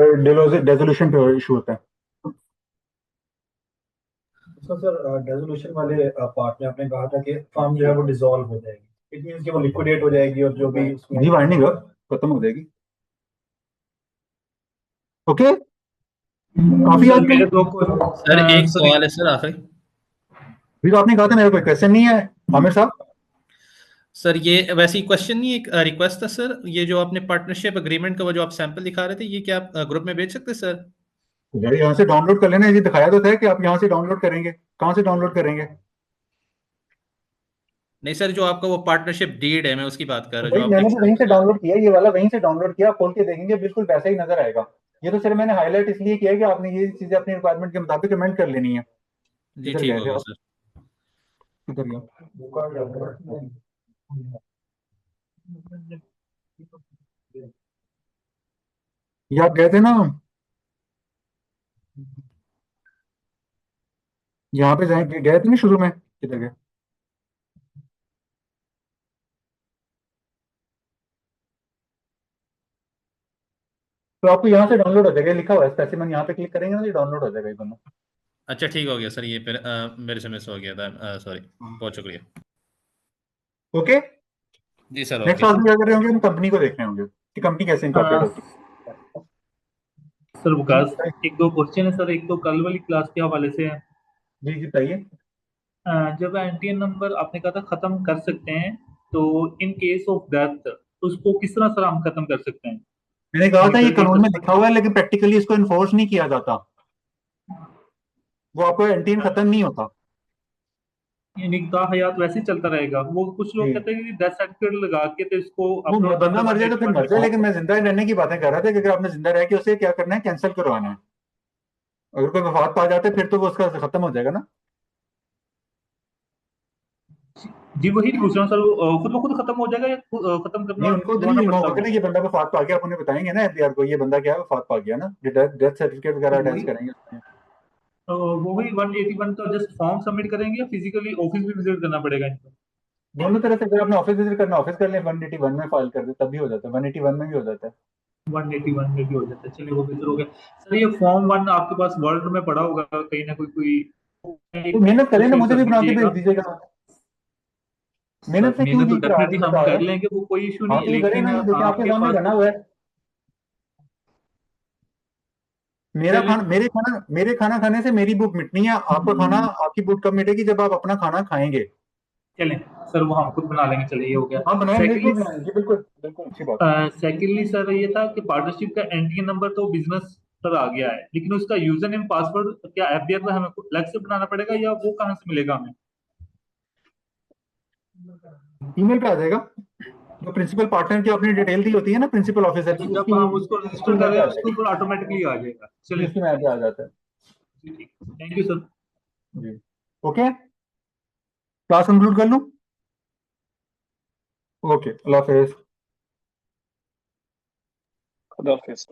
डेजोल्यूशन पे इशू होता है। उसका सर डेजोल्यूशन वाले पार्ट में आपने कहा था कि फर्म जो है वो डिसॉल्व हो जाएगी, इट मींस कि वो लिक्विडेट हो जाएगी और जो भी उसमें जी वाइंडिंग खत्म हो जाएगी। ओके काफी सर याद मेरे दो सर एक सवाल है सर आखिरी। भी तो आपने कहा था मेरा कोई क्वेश्चन नहीं है आमिर साहब। सर ये वैसे ही क्वेश्चन नहीं, एक रिक्वेस्ट था सर। ये जो आपने पार्टनरशिप एग्रीमेंट का वो जो आप सैंपल दिखा रहे थे, ये क्या आप ग्रुप में भेज सकते हैं सर? यार यहाँ से डाउनलोड कर लेना, ये दिखाया तो था कि आप यहाँ से डाउनलोड करेंगे, कहाँ से डाउनलोड करेंगे? नहीं सर, जो आपका वो पार्टनरशिप डीड है मैं उसकी बात कर रहा हूँ, भाई जो मैंने आपने तो वहीं से डाउनलोड किया, ये वाला वहीं से डाउनलोड किया, खोल के देखेंगे बिल्कुल वैसा ही नजर आएगा। ये तो सिर्फ मैंने हाईलाइट इसलिए किया है कि आपने ये चीजें अपनी रिक्वायरमेंट के मुताबिक कमेंट कर लेनी है। जी किधर ठीक गए हो थे गया आप? सर। किधर गया? ये आप गए थे ना, यहाँ पे जाए गए थे ना शुरू में, किधर गए? तो आपको यहाँ से डाउनलोड हो जाएगा, लिखा हुआ है स्पेसिमेन, यहाँ पे क्लिक करेंगे ना, ये डाउनलोड हो जाएगा ये दोनों। अच्छा ठीक हो गया सर, ये फिर मेरे से मिस हो गया था, सॉरी, बहुत शुक्रिया। ओके जी सर नेक्स्ट ओके क्लास में क्या कर रहे होंगे, हम कंपनी को देख रहे होंगे कि कंपनी कैसे इंकॉर्पोरेट होती है। सर विकास एक दो क्वेश्चन है सर, एक तो कल वाली क्लास के हवाले से है। जी जी बताइए। जब एनटीएन नंबर आपने कहा था खत्म कर सकते हैं, तो इन केस ऑफ डेथ उसको किस तरह सर हम खत्म कर सकते हैं? मैंने कहा था ये मीटर के कानून में लिखा हुआ है, लेकिन प्रैक्टिकली इसको इन्फोर्स नहीं किया जाता, वो आपको एंटीन खत्म नहीं होता। यानी हयात वैसे ही चलता रहेगा। वो कुछ लोग कहते हैं कि डेथ सर्टिफिकेट लगा के तो इसको वो अपना बंदा मर जाए तो फिर मर जाए, लेकिन मैं जिंदा रहने की बातें कर रहा था कि अगर आपने जिंदा रह के उसे क्या करना है, कैंसिल करवाना है। अगर कोई वफात पा जाता है फिर तो वो उसका खत्म हो जाएगा ना। जी वही पूछ रहा हूँ सर, वो खुद ब खुद खत्म हो जाएगा या खत्म नहीं करना उनको तो करवाना नहीं पड़ता मौका है? ये बंदा वफात पा गया, आप उन्हें बताएंगे ना एफडीआर को ये बंदा क्या है वफात पा गया ना, डेथ सर्टिफिकेट वगैरह अटैच करेंगे उसमें। वो भी 181 तो जस्ट फॉर्म सबमिट करेंगे या फिजिकली ऑफिस भी विजिट करना पड़ेगा इनको? दोनों तरह से, अगर आपने ऑफिस विजिट करना ऑफिस कर लें, 181 में फाइल कर दे तब भी हो जाता है, 181 में भी हो जाता है। 181 में भी हो जाता है, चलिए वो बेहतर हो गया। सर ये फॉर्म 1 आपके पास वर्ड में पड़ा होगा कहीं ना कोई तो मेहनत करें ना, शेयर मुझे कर भी बना के भेज दीजिएगा। दीजिएगा। मेहनत से क्यों मेहनत तो जी फिर आप डेफिनेटली ही हम बता रहे कर हैं। लेंगे, वो कोई इशू हाँ नहीं तो है, ये करें लेकिन ना, ये देखिए आपके आपके सामने पास बना हुआ है। मेरे खाना खाने से मेरी भूख मिटनी है, आपका खाना आपकी भूख कब मिटेगी जब आप अपना खाना खाएंगे। चलें सर, वो हम खुद बना लेंगे, चलिए ये हो गया। हाँ बनाए, सेकेंडली बिल्कुल बनाएंगे, बिल्कुल बिल्कुल अच्छी बात है। सेकेंडली सर ये था कि पार्टनरशिप का एनटीएन नंबर तो बिजनेस पर आ गया है, लेकिन उसका यूजर नेम पासवर्ड क्या एफडीआर में हमें अलग से बनाना पड़ेगा या वो कहाँ से मिलेगा हमें? ईमेल पे आ जाएगा, जो प्रिंसिपल पार्टनर की आपने डिटेल दी होती है ना, प्रिंसिपल ऑफिसर की, जब हम उसको रजिस्टर कर रहे हैं उसके ऊपर ऑटोमेटिकली आ जाएगा। चलिए उसकी मैप पे आ जाता है। Thank you sir. जी ओके क्लास कंक्लूड कर लूं? ओके अल्लाह हाफिज। खुदा हाफिज।